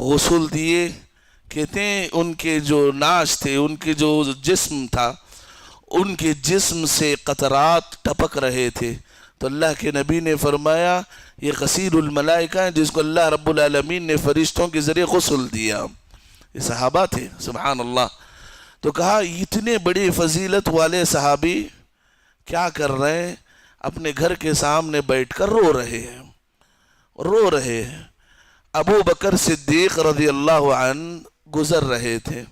غسل دیے. کہتے ہیں ان کے جو ناش تھے، ان کے جو جسم تھا، ان کے جسم سے قطرات ٹپک رہے تھے. تو اللہ کے نبی نے فرمایا یہ غسیل الملائکہ ہے جس کو اللہ رب العالمین نے فرشتوں کے ذریعے غسل دیا. یہ صحابہ تھے. سبحان اللہ. تو کہا اتنے بڑی فضیلت والے صحابی کیا کر رہے ہیں؟ اپنے گھر کے سامنے بیٹھ کر رو رہے ہیں. ابو بکر صدیق رضی اللہ عنہ گزر رہے تھے.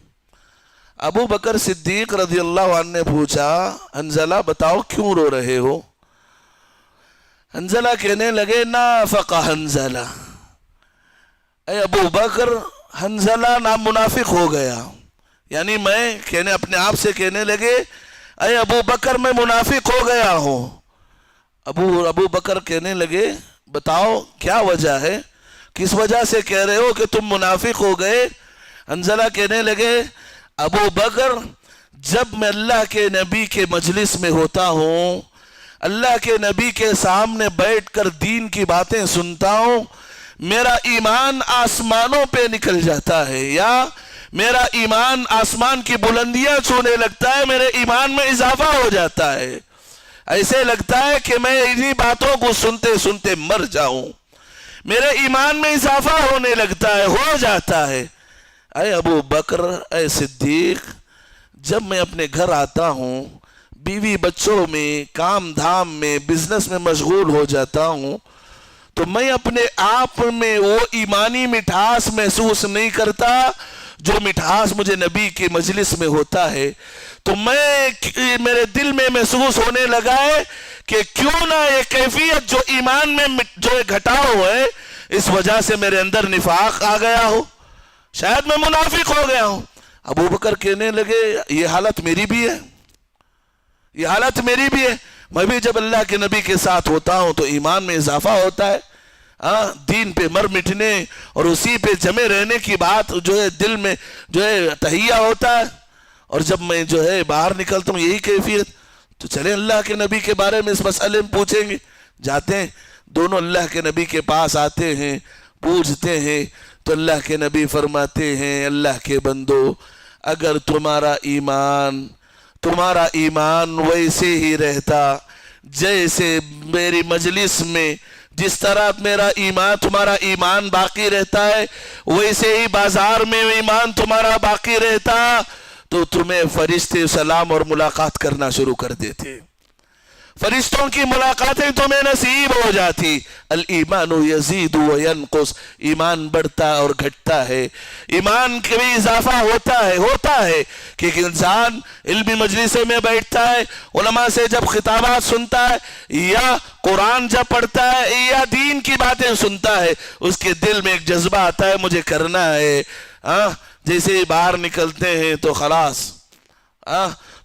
ابو بکر صدیق رضی اللہ عنہ نے پوچھا حنظلہ بتاؤ کیوں رو رہے ہو؟ حنظلہ کہنے لگے نافق حنظلہ، اے ابو بکر حنظلہ منافق ہو گیا. یعنی میں اپنے آپ سے کہنے لگے اے ابو بکر میں منافق ہو گیا ہوں. ابو بکر کہنے لگے بتاؤ کیا وجہ ہے، کس وجہ سے کہہ رہے ہو کہ تم منافق ہو گئے؟ حنظلہ کہنے لگے ابو بکر جب میں اللہ کے نبی کے مجلس میں ہوتا ہوں، اللہ کے نبی کے سامنے بیٹھ کر دین کی باتیں سنتا ہوں، میرا ایمان آسمانوں پہ نکل جاتا ہے، یا میرا ایمان آسمان کی بلندیاں چھونے لگتا ہے، میرے ایمان میں اضافہ ہو جاتا ہے. ایسے لگتا ہے کہ میں انہی باتوں کو سنتے سنتے مر جاؤں، میرے ایمان میں اضافہ ہونے لگتا ہے، ہو جاتا ہے. اے ابو بکر، اے صدیق، جب میں اپنے گھر آتا ہوں، بیوی بچوں میں، کام دھام میں، بزنس میں مشغول ہو جاتا ہوں، تو میں اپنے آپ میں وہ ایمانی مٹھاس محسوس نہیں کرتا جو مٹھاس مجھے نبی کے مجلس میں ہوتا ہے. تو میرے دل میں محسوس ہونے لگا ہے کہ کیوں نہ یہ کیفیت جو ایمان میں جو گھٹاؤ ہے، اس وجہ سے میرے اندر نفاق آ گیا ہو، شاید میں منافق ہو گیا ہوں. ابو بکر کہنے لگے یہ حالت میری بھی ہے، یہ حالت میری بھی ہے. میں بھی جب اللہ کے نبی کے ساتھ ہوتا ہوں تو ایمان میں اضافہ ہوتا ہے، دین پہ مر مٹنے اور اسی پہ جمے رہنے کی بات جو ہے دل میں جو ہے تہیہ ہوتا ہے. اور جب میں جو ہے باہر نکلتا ہوں یہی کیفیت. تو چلیں اللہ کے نبی کے بارے میں اس مسئلے میں پوچھیں گے. جاتے ہیں دونوں اللہ کے نبی کے پاس آتے ہیں، پوچھتے ہیں. تو اللہ کے نبی فرماتے ہیں اللہ کے بندو، اگر تمہارا ایمان ویسے ہی رہتا جیسے میری مجلس میں جس طرح تمہارا ایمان باقی رہتا ہے، ویسے ہی بازار میں ایمان تمہارا باقی رہتا تو تمہیں فرشتے سلام اور ملاقات کرنا شروع کر دیتے، فرشتوں کی ملاقاتیں تمہیں نصیب ہو جاتی. الایمان یزید و ینقص، ایمان بڑھتا اور گھٹتا ہے، ایمان کے بھی اضافہ ہوتا ہے کہ انسان علمی مجلسوں میں بیٹھتا ہے، علماء سے جب خطابات سنتا ہے یا قرآن جب پڑھتا ہے یا دین کی باتیں سنتا ہے، اس کے دل میں ایک جذبہ آتا ہے مجھے کرنا ہے. جیسے باہر نکلتے ہیں تو خلاص.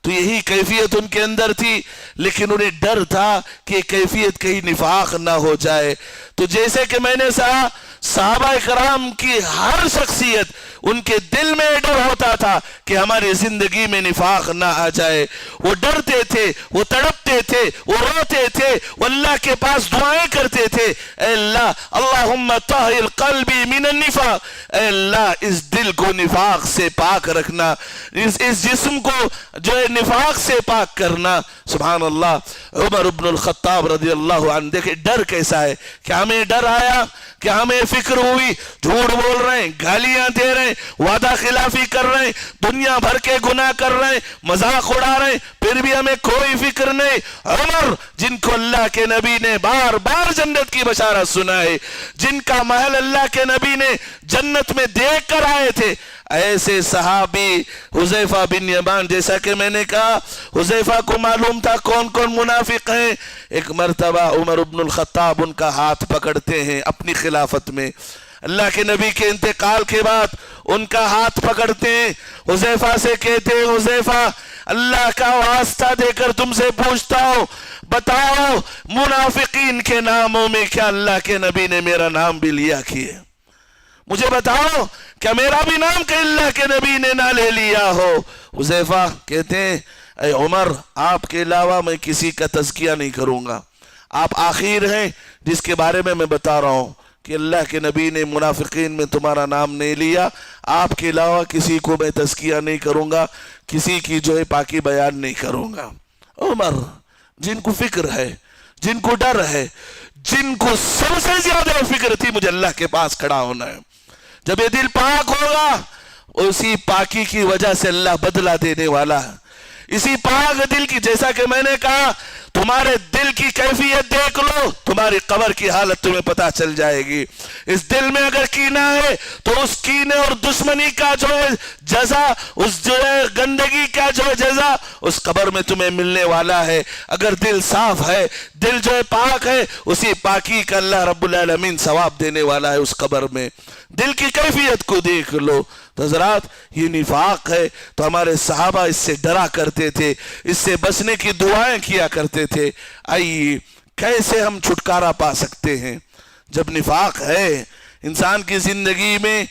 تو یہی کیفیت ان کے اندر تھی، لیکن انہیں ڈر تھا کہ کیفیت کہیں نفاق نہ ہو جائے. تو جیسے کہ میں نے صحابہ کرام کی ہر شخصیت ان کے دل میں ڈر ہوتا تھا کہ ہماری زندگی میں نفاق نہ آ جائے. وہ ڈرتے تھے, وہ تڑپتے تھے, وہ روتے تھے, وہ اللہ کے پاس دعائیں کرتے تھے, اے اللہ اللہم طہر قلبی من النفاق, اے اللہ اس دل کو نفاق سے پاک رکھنا, اس جسم کو جو ہے نفاق سے پاک کرنا. سبحان اللہ. عمر بن الخطاب رضی اللہ عنہ, دیکھیں ڈر کیسا ہے. کیا ہمیں ڈر آیا, کیا ہمیں فکر ہوئی, جھوٹ بول رہے ہیں, گالیاں دے رہے ہیں, وعدہ خلافی کر رہے ہیں, دنیا بھر کے گناہ کر رہے ہیں, مذاق اڑا رہے ہیں, پھر بھی ہمیں کوئی فکر نہیں. عمر جن کو اللہ کے نبی نے بار بار جنت کی بشارت سنائے, جن کا محل اللہ کے نبی نے جنت میں دیکھ کر آئے تھے, ایسے صحابی حذیفہ بن یمان, جیسا کہ میں نے کہا حذیفہ کو معلوم تھا کون کون منافق ہیں. ایک مرتبہ عمر بن الخطاب ان کا ہاتھ پکڑتے ہیں اپنی خلافت میں, اللہ کے نبی کے انتقال کے بعد ان کا ہاتھ پکڑتے ہیں, حذیفہ سے کہتے ہیں حذیفہ اللہ کا واسطہ دے کر تم سے پوچھتا ہوں, بتاؤ منافقین کے ناموں میں کیا اللہ کے نبی نے میرا نام بھی لیا کیے؟ مجھے بتاؤ کیا میرا بھی نام کہ اللہ کے نبی نے نہ لے لیا ہو؟ حذیفہ کہتے ہیں اے عمر, آپ کے علاوہ میں کسی کا تزکیہ نہیں کروں گا, آپ آخر ہیں جس کے بارے میں بتا رہا ہوں کہ اللہ کے نبی نے منافقین میں تمہارا نام نہیں لیا, آپ کے علاوہ کسی کو میں تزکیہ نہیں کروں گا, کسی کی جو ہے پاکی بیان نہیں کروں گا. عمر جن کو فکر ہے, جن کو ڈر ہے, جن کو سب سے زیادہ فکر تھی مجھے اللہ کے پاس کھڑا ہونا ہے, جب یہ دل پاک ہوگا اسی پاکی کی وجہ سے اللہ بدلہ دینے والا ہے. اسی پاک دل کی, جیسا کہ میں نے کہا تمہارے دل کی کیفیت دیکھ لو, تمہاری قبر کی حالت تمہیں پتا چل جائے گی. اس دل میں اگر کینہ ہے تو اس کینے اور دشمنی کا جو ہے جزا, اس جو ہے گندگی کا جو ہے جزا اس قبر میں تمہیں ملنے والا ہے. اگر دل صاف ہے, دل جو ہے پاک ہے, اسی پاکی کا اللہ رب العالمین ثواب دینے والا ہے اس قبر میں. دل کی کیفیت کو دیکھ لو. تو حضرات یہ نفاق ہے, تو ہمارے صحابہ اس سے ڈرا کرتے تھے, اس سے بچنے کی دعائیں کیا کرتے تھے. آئیے کیسے ہم چھٹکارا پا سکتے ہیں جب نفاق ہے انسان کی زندگی میں؟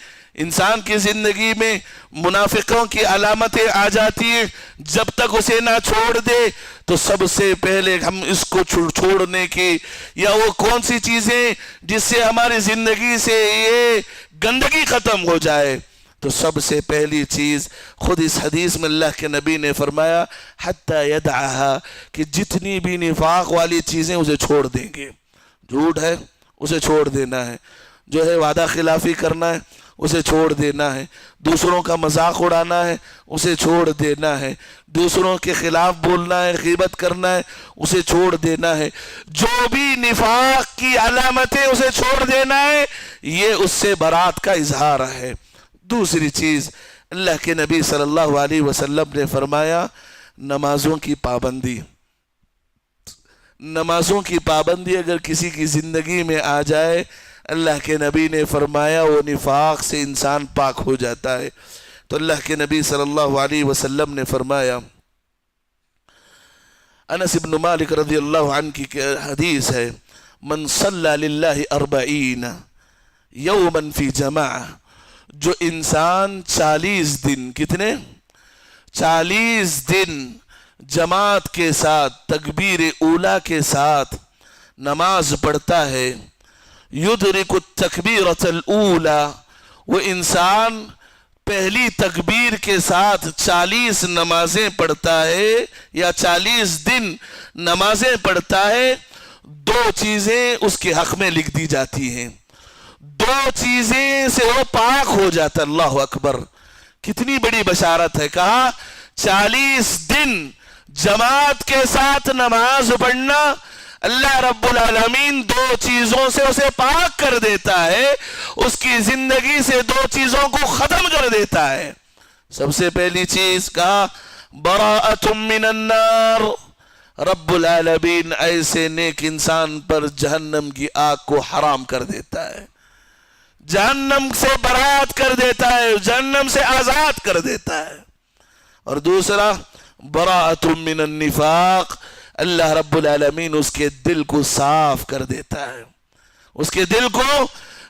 انسان کی زندگی میں منافقوں کی علامتیں آ جاتی ہیں. جب تک اسے نہ چھوڑ دے تو سب سے پہلے ہم اس کو چھوڑنے کی, یا وہ کون سی چیزیں جس سے ہماری زندگی سے یہ گندگی ختم ہو جائے, تو سب سے پہلی چیز خود اس حدیث میں اللہ کے نبی نے فرمایا حتی یدعہا, کہ جتنی بھی نفاق والی چیزیں اسے چھوڑ دیں گے. جھوٹ ہے اسے چھوڑ دینا ہے, جو ہے وعدہ خلافی کرنا ہے اسے چھوڑ دینا ہے, دوسروں کا مذاق اڑانا ہے اسے چھوڑ دینا ہے, دوسروں کے خلاف بولنا ہے, غیبت کرنا ہے اسے چھوڑ دینا ہے, جو بھی نفاق کی علامتیں اسے چھوڑ دینا ہے, یہ اس سے برات کا اظہار ہے. دوسری چیز اللہ کے نبی صلی اللہ علیہ وسلم نے فرمایا نمازوں کی پابندی. نمازوں کی پابندی اگر کسی کی زندگی میں آ جائے, اللہ کے نبی نے فرمایا وہ نفاق سے انسان پاک ہو جاتا ہے. تو اللہ کے نبی صلی اللہ علیہ وسلم نے فرمایا, انس بن مالک رضی اللہ عنہ کی حدیث ہے, من صلی للہ 40 یوما فی جماعہ, جو انسان 40 دن, کتنے 40 دن جماعت کے ساتھ تکبیر اولا کے ساتھ نماز پڑھتا ہے, یدرک التکبیرۃ الاولا, وہ انسان پہلی تکبیر کے ساتھ 40 نمازیں پڑھتا ہے یا 40 دن نمازیں پڑھتا ہے, 2 چیزیں اس کے حق میں لکھ دی جاتی ہیں, 2 چیزیں سے وہ پاک ہو جاتا. اللہ اکبر, کتنی بڑی بشارت ہے. کہا 40 دن جماعت کے ساتھ نماز پڑھنا, اللہ رب العالمین 2 چیزوں سے اسے پاک کر دیتا ہے, اس کی زندگی سے 2 چیزوں کو ختم کر دیتا ہے. سب سے پہلی چیز کہا براءۃ من النار, رب العالمین ایسے نیک انسان پر جہنم کی آگ کو حرام کر دیتا ہے, جہنم سے برات کر دیتا ہے, جہنم سے آزاد کر دیتا ہے. اور دوسرا براءۃ من النفاق, اللہ رب العالمین اس کے دل کو صاف کر دیتا ہے, اس کے دل کو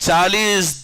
40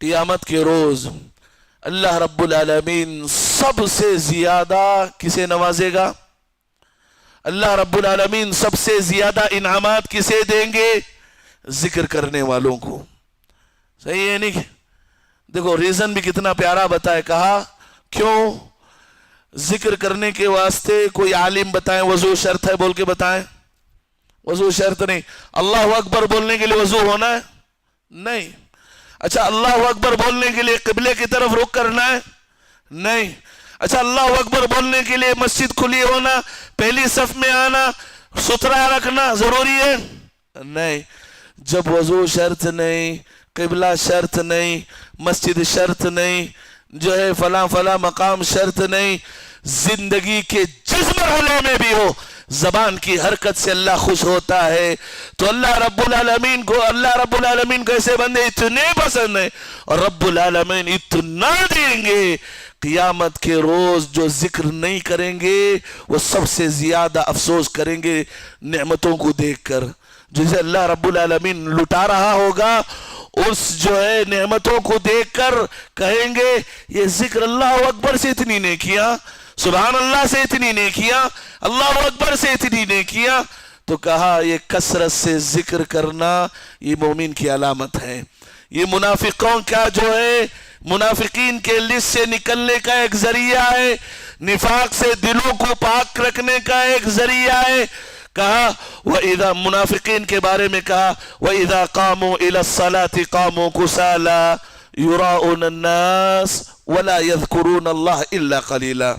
قیامت کے روز اللہ رب العالمین سب سے زیادہ کسے نوازے گا؟ اللہ رب العالمین سب سے زیادہ انعامات کسے دیں گے؟ ذکر کرنے والوں کو. صحیح ہے نہیں؟ دیکھو ریزن بھی کتنا پیارا بتائے. کہا کیوں ذکر کرنے کے واسطے کوئی عالم بتائیں وضو شرط ہے بول کے بتائیں. وضو شرط نہیں. اللہ اکبر بولنے کے لیے وضو ہونا ہے؟ نہیں. اچھا اللہ اکبر بولنے کے لیے قبلے کی طرف رخ کرنا ہے؟ نہیں. اچھا اللہ اکبر بولنے کے لیے مسجد کھلی ہونا، پہلی صف میں آنا، ستھرا رکھنا ضروری ہے؟ نہیں. جب وضو شرط نہیں، قبلہ شرط نہیں، مسجد شرط نہیں، جو ہے فلاں فلاں مقام شرط نہیں، زندگی کے جس مرحلے میں بھی ہو زبان کی حرکت سے اللہ خوش ہوتا ہے، تو اللہ رب العالمین کو ایسے بندے اتنے پسند ہیں اور رب العالمین اتنا دیں گے. قیامت کے روز جو ذکر نہیں کریں گے وہ سب سے زیادہ افسوس کریں گے نعمتوں کو دیکھ کر. جسے اللہ رب العالمین لٹا رہا ہوگا اس جو ہے نعمتوں کو دیکھ کر کہیں گے یہ ذکر اللہ اکبر سے اتنی نے کیا، سبحان اللہ سے اتنی نے کیا، اللہ اکبر سے اتنی نے کیا. تو کہا یہ کثرت سے ذکر کرنا یہ مومن کی علامت ہے. یہ منافقوں کا جو ہے منافقین کے لسٹ سے نکلنے کا ایک ذریعہ ہے، نفاق سے دلوں کو پاک رکھنے کا ایک ذریعہ ہے. کہا وَإِذَا منافقین کے بارے میں کہا وَإِذَا قَامُوا إِلَى الصَّلَاةِ قَامُوا كُسَالَىٰ يُرَاءُونَ النَّاسَ وَلَا يَذْكُرُونَ اللَّهَ إِلَّا قَلِيلًا.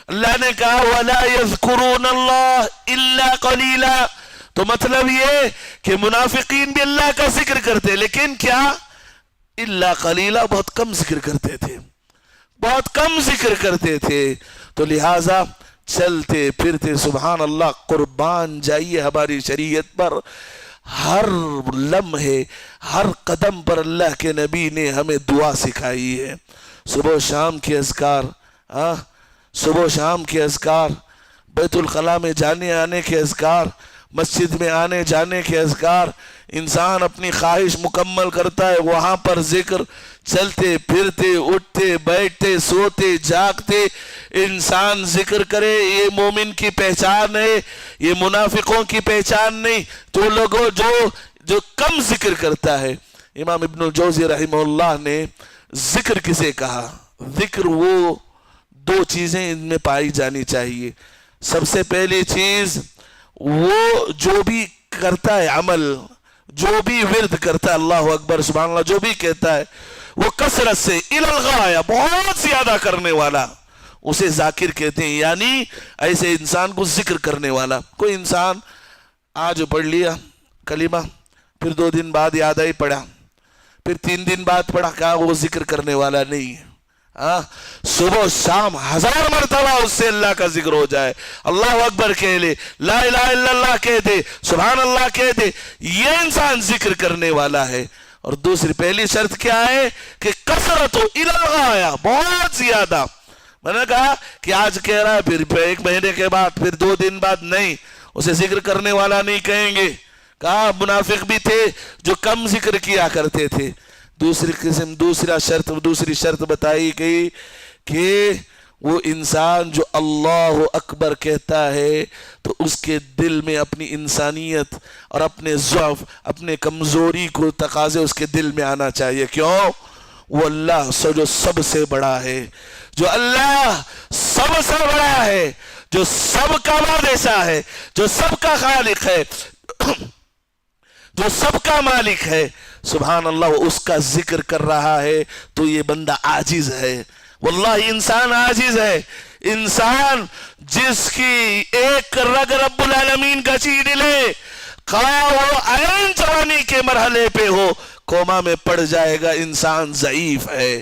اللہ نے کہا وَلَا يَذْكُرُونَ اللَّهَ إِلَّا قَلِيلًا. تو مطلب یہ کہ منافقین بھی اللہ کا ذکر کرتے لیکن کیا؟ إِلَّا قَلِيلًا، بہت کم ذکر کرتے تھے، بہت کم ذکر کرتے تھے. تو لہٰذا چلتے پھرتے سبحان اللہ قربان جائیے ہماری شریعت پر. ہر لمحے ہر قدم پر اللہ کے نبی نے ہمیں دعا سکھائی ہے. صبح و شام کے اذکار، صبح و شام کے اذکار، بیت الخلاء میں جانے آنے کے اذکار، مسجد میں آنے جانے کے اذکار. انسان اپنی خواہش مکمل کرتا ہے وہاں پر ذکر. چلتے پھرتے اٹھتے بیٹھتے سوتے جاگتے انسان ذکر کرے. یہ مومن کی پہچان ہے، یہ منافقوں کی پہچان نہیں. تو لوگوں جو کم ذکر کرتا ہے. امام ابن الجوزی رحمہ اللہ نے ذکر کسے کہا؟ ذکر وہ دو چیزیں ان میں پائی جانی چاہیے. سب سے پہلی چیز وہ جو بھی کرتا ہے عمل، جو بھی ورد کرتا ہے اللہ اکبر سبحان اللہ جو بھی کہتا ہے وہ کثرت سے الی الغایہ بہت زیادہ کرنے والا اسے ذاکر کہتے ہیں. یعنی ایسے انسان کو ذکر کرنے والا. کوئی انسان آج پڑھ لیا کلمہ، پھر 2 دن بعد یاد آئی پڑھا، پھر 3 دن بعد پڑھا، کہا وہ ذکر کرنے والا نہیں ہے. صبح شام 1000 مرتبہ اس سے اللہ کا ذکر ہو جائے، اللہ اکبر کہہ لے، لا الہ الا اللہ کہہ دے، سبحان اللہ کہہ دے، یہ انسان ذکر کرنے والا ہے. اور دوسری پہلی شرط کیا ہے کہ کثرت ہو الی الغایہ، بہت زیادہ. میں نے کہا کہ آج کہہ رہا ہے پھر 1 مہینے کے بعد پھر 2 دن بعد نہیں، اسے ذکر کرنے والا نہیں کہیں گے. کہا منافق بھی تھے جو کم ذکر کیا کرتے تھے. دوسری شرط بتائی گئی کہ وہ انسان جو اللہ اکبر کہتا ہے تو اس کے دل میں اپنی انسانیت اور اپنے ضعف، اپنے کمزوری کو تقاضے اس کے دل میں آنا چاہیے. کیوں؟ وہ اللہ جو سب سے بڑا ہے، جو اللہ سب سے بڑا ہے، جو سب کا وارث ہے، جو سب کا خالق ہے، جو سب کا مالک ہے. سبحان اللہ وہ اس کا ذکر کر رہا ہے تو یہ بندہ عاجز ہے. واللہ انسان عاجز ہے. انسان جس کی ایک رگ رب العالمین کا چیر لے، خواہ وہ عین جوانی کے مرحلے پہ ہو، کوما میں پڑ جائے گا. انسان ضعیف ہے،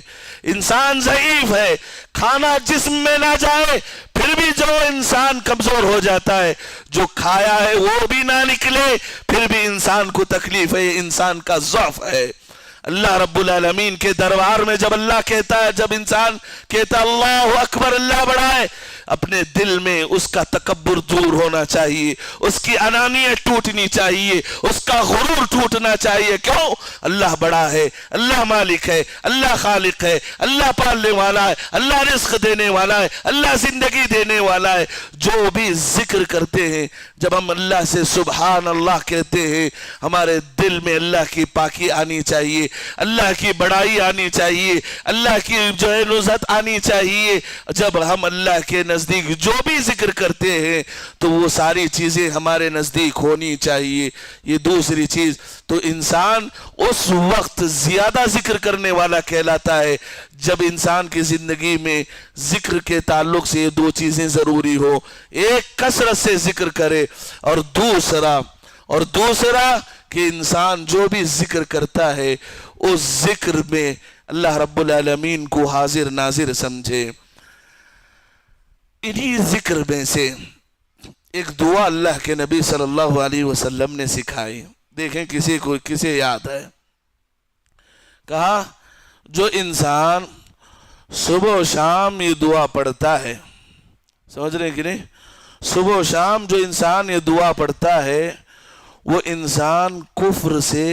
انسان ضعیف ہے. کھانا جسم میں نہ جائے پھر بھی جو انسان کمزور ہو جاتا ہے، جو کھایا ہے وہ بھی نہ نکلے پھر بھی انسان کو تکلیف ہے. یہ انسان کا ضعف ہے. اللہ رب العالمین کے دربار میں جب اللہ کہتا ہے، جب انسان کہتا اللہ اکبر اللہ بڑا ہے، اپنے دل میں اس کا تکبر دور ہونا چاہیے، اس کی انانیت ٹوٹنی چاہیے، اس کا غرور ٹوٹنا چاہیے۔ کیوں؟ اللہ بڑا ہے، اللہ مالک ہے، اللہ خالق ہے، اللہ پالنے والا ہے، اللہ رزق دینے والا ہے، اللہ زندگی دینے والا ہے۔ جو بھی ذکر کرتے ہیں، جب ہم اللہ سے سبحان اللہ کہتے ہیں، ہمارے دل میں اللہ کی پاکی آنی چاہیے، اللہ کی بڑائی آنی چاہیے، اللہ کی جو ہے نزہت آنی چاہیے۔ جب ہم اللہ کے نزدیک جو بھی ذکر کرتے ہیں تو وہ ساری چیزیں ہمارے نزدیک ہونی چاہیے۔ یہ دوسری چیز، تو انسان اس وقت زیادہ ذکر کرنے والا کہلاتا ہے جب انسان کی زندگی میں ذکر کے تعلق سے یہ دو چیزیں ضروری ہو، ایک کثرت سے ذکر کرے، اور دوسرا کہ انسان جو بھی ذکر کرتا ہے اس ذکر میں اللہ رب العالمین کو حاضر ناظر سمجھے۔ انہی ذکر میں سے ایک دعا اللہ کے نبی صلی اللہ علیہ وسلم نے سکھائی، دیکھیں کسی یاد ہے؟ کہا جو انسان صبح و شام یہ دعا پڑھتا ہے، سمجھ رہے ہیں کہ نہیں؟ صبح و شام جو انسان یہ دعا پڑھتا ہے وہ انسان کفر سے،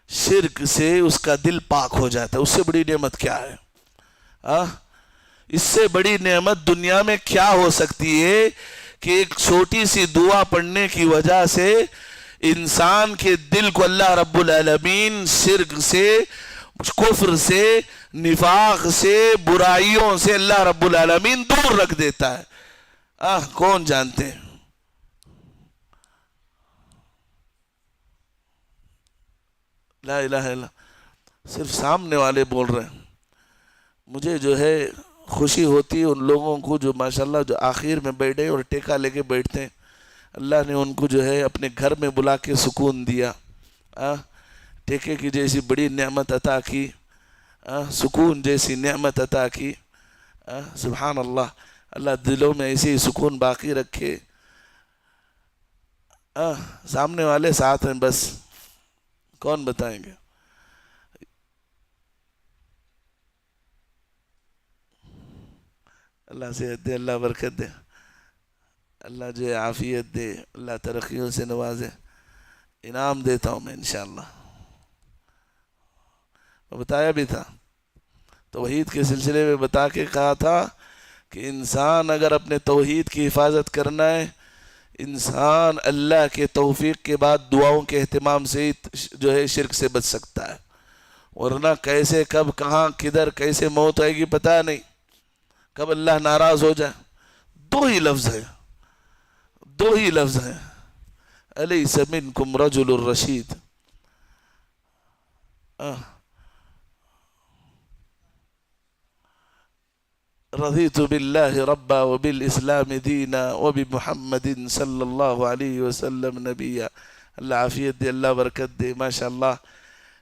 شرک سے اس کا دل پاک ہو جاتا ہے۔ اس سے بڑی نعمت کیا ہے؟ اس سے بڑی نعمت دنیا میں کیا ہو سکتی ہے کہ ایک چھوٹی سی دعا پڑھنے کی وجہ سے انسان کے دل کو اللہ رب العالمین شرک سے، کفر سے، نفاق سے، برائیوں سے اللہ رب العالمین دور رکھ دیتا ہے۔ کون جانتے ہیں؟ لا الہ الا اللہ، صرف سامنے والے بول رہے ہیں۔ مجھے جو ہے خوشی ہوتی ہے ان لوگوں کو جو ماشاءاللہ جو آخر میں بیٹھے اور ٹیکا لے کے بیٹھتے ہیں، اللہ نے ان کو جو ہے اپنے گھر میں بلا کے سکون دیا، ٹیکے کی جیسی بڑی نعمت عطا کی، سکون جیسی نعمت عطا کی۔ سبحان اللہ، اللہ دلوں میں ایسی سکون باقی رکھے۔ سامنے والے ساتھ ہیں، بس کون بتائیں گے؟ اللہ صحت دے، اللہ برکت دے، اللہ جو ہے عافیت دے، اللہ ترقیوں سے نوازے۔ انعام دیتا ہوں میں انشاءاللہ، میں بتایا بھی تھا توحید کے سلسلے میں، بتا کے کہا تھا کہ انسان اگر اپنے توحید کی حفاظت کرنا ہے، انسان اللہ کے توفیق کے بعد دعاؤں کے اہتمام سے جو ہے شرک سے بچ سکتا ہے، ورنہ کیسے، کب، کہاں، کدھر، کیسے موت آئے گی پتہ نہیں، کب اللہ ناراض ہو جائے۔ دو ہی لفظ ہیں، الیس منکم رجل الرشید۔ رضیت باللہ ربا وبالاسلام دینا وبمحمد صلی اللہ علیہ وسلم نبیا۔ اللہ عافیت دے، اللہ برکت دے، ماشاءاللہ۔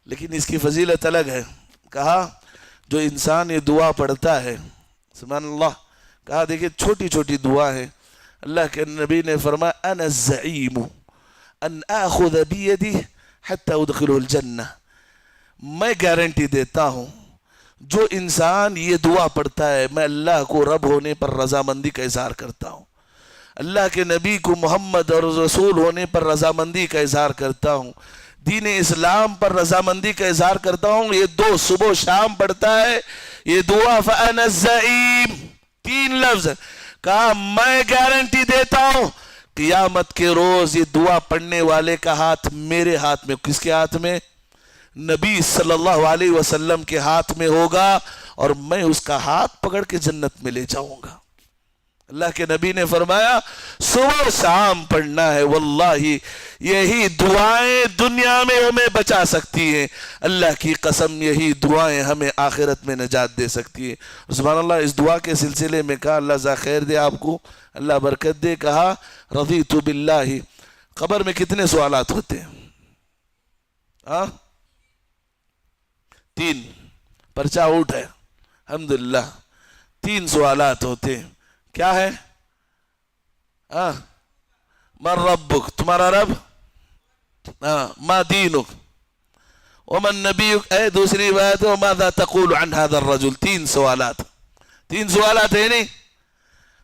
لیکن اس کی فضیلت الگ ہے۔ کہا جو انسان یہ دعا پڑھتا ہے، سبحان اللہ، کہا دیکھیں چھوٹی چھوٹی دعا ہے۔ اللہ کے نبی نے فرمایا انا الزعیم ان آخذ بیدی حتی ادخلہ الجنہ، میں گارنٹی دیتا ہوں جو انسان یہ دعا پڑھتا ہے، میں اللہ کو رب ہونے پر رضامندی کا اظہار کرتا ہوں، اللہ کے نبی کو محمد اور رسول ہونے پر رضامندی کا اظہار کرتا ہوں، دین اسلام پر رضامندی کا اظہار کرتا ہوں، یہ دو صبح و شام پڑھتا ہے یہ دعا، فَأَنَا الزَّعِيمُ، 3 لفظ۔ کہا میں گارنٹی دیتا ہوں قیامت کے روز یہ دعا پڑھنے والے کا ہاتھ میرے ہاتھ میں، کس کے ہاتھ میں؟ نبی صلی اللہ علیہ وسلم کے ہاتھ میں ہوگا، اور میں اس کا ہاتھ پکڑ کے جنت میں لے جاؤں گا۔ اللہ کے نبی نے فرمایا صبح شام پڑھنا ہے، واللہ یہی دعائیں دنیا میں ہمیں بچا سکتی ہیں، اللہ کی قسم یہی دعائیں ہمیں آخرت میں نجات دے سکتی ہیں۔ سبحان اللہ، اس دعا کے سلسلے میں کہا اللہ جزا خیر دے آپ کو، اللہ برکت دے، کہا رضیت باللہ۔ قبر میں کتنے سوالات ہوتے ہیں؟ 3، پرچہ اٹھ ہے الحمدللہ، 3 سوالات ہوتے ہیں۔ کیا ہے؟ من ربک، تمہارا رب، ما دینک، ومن نبیک، دوسری بات وماذا تقول عن هذا الرجل۔ 3 سوالات، 3 سوالات ہے نہیں؟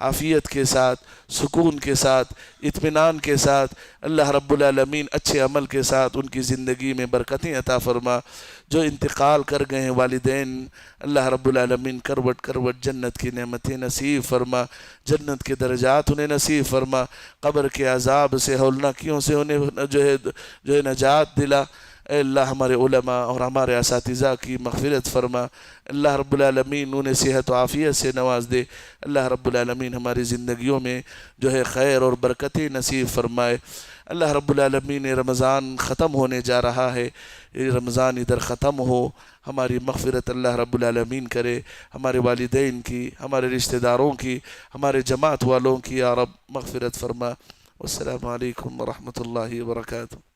عافیت کے ساتھ، سکون کے ساتھ، اطمینان کے ساتھ، اللہ رب العالمین اچھے عمل کے ساتھ ان کی زندگی میں برکتیں عطا فرما۔ جو انتقال کر گئے ہیں والدین، اللہ رب العالمین کروٹ کروٹ جنت کی نعمتیں نصیب فرما، جنت کے درجات انہیں نصیب فرما، قبر کے عذاب سے، ہولناکیوں سے انہیں جو ہے نجات دلا۔ اے اللہ ہمارے علماء اور ہمارے اساتذہ کی مغفرت فرما، اللہ رب العالمین انہیں صحت و عافیت سے نواز دے، اللہ رب العالمین ہماری زندگیوں میں جو ہے خیر اور برکتیں نصیب فرمائے۔ اللہ رب العالمین رمضان ختم ہونے جا رہا ہے، یہ رمضان ادھر ختم ہو، ہماری مغفرت اللہ رب العالمین کرے، ہمارے والدین کی، ہمارے رشتہ داروں کی، ہمارے جماعت والوں کی یا رب مغفرت فرما۔ والسلام علیکم ورحمۃ اللہ وبرکاتہ۔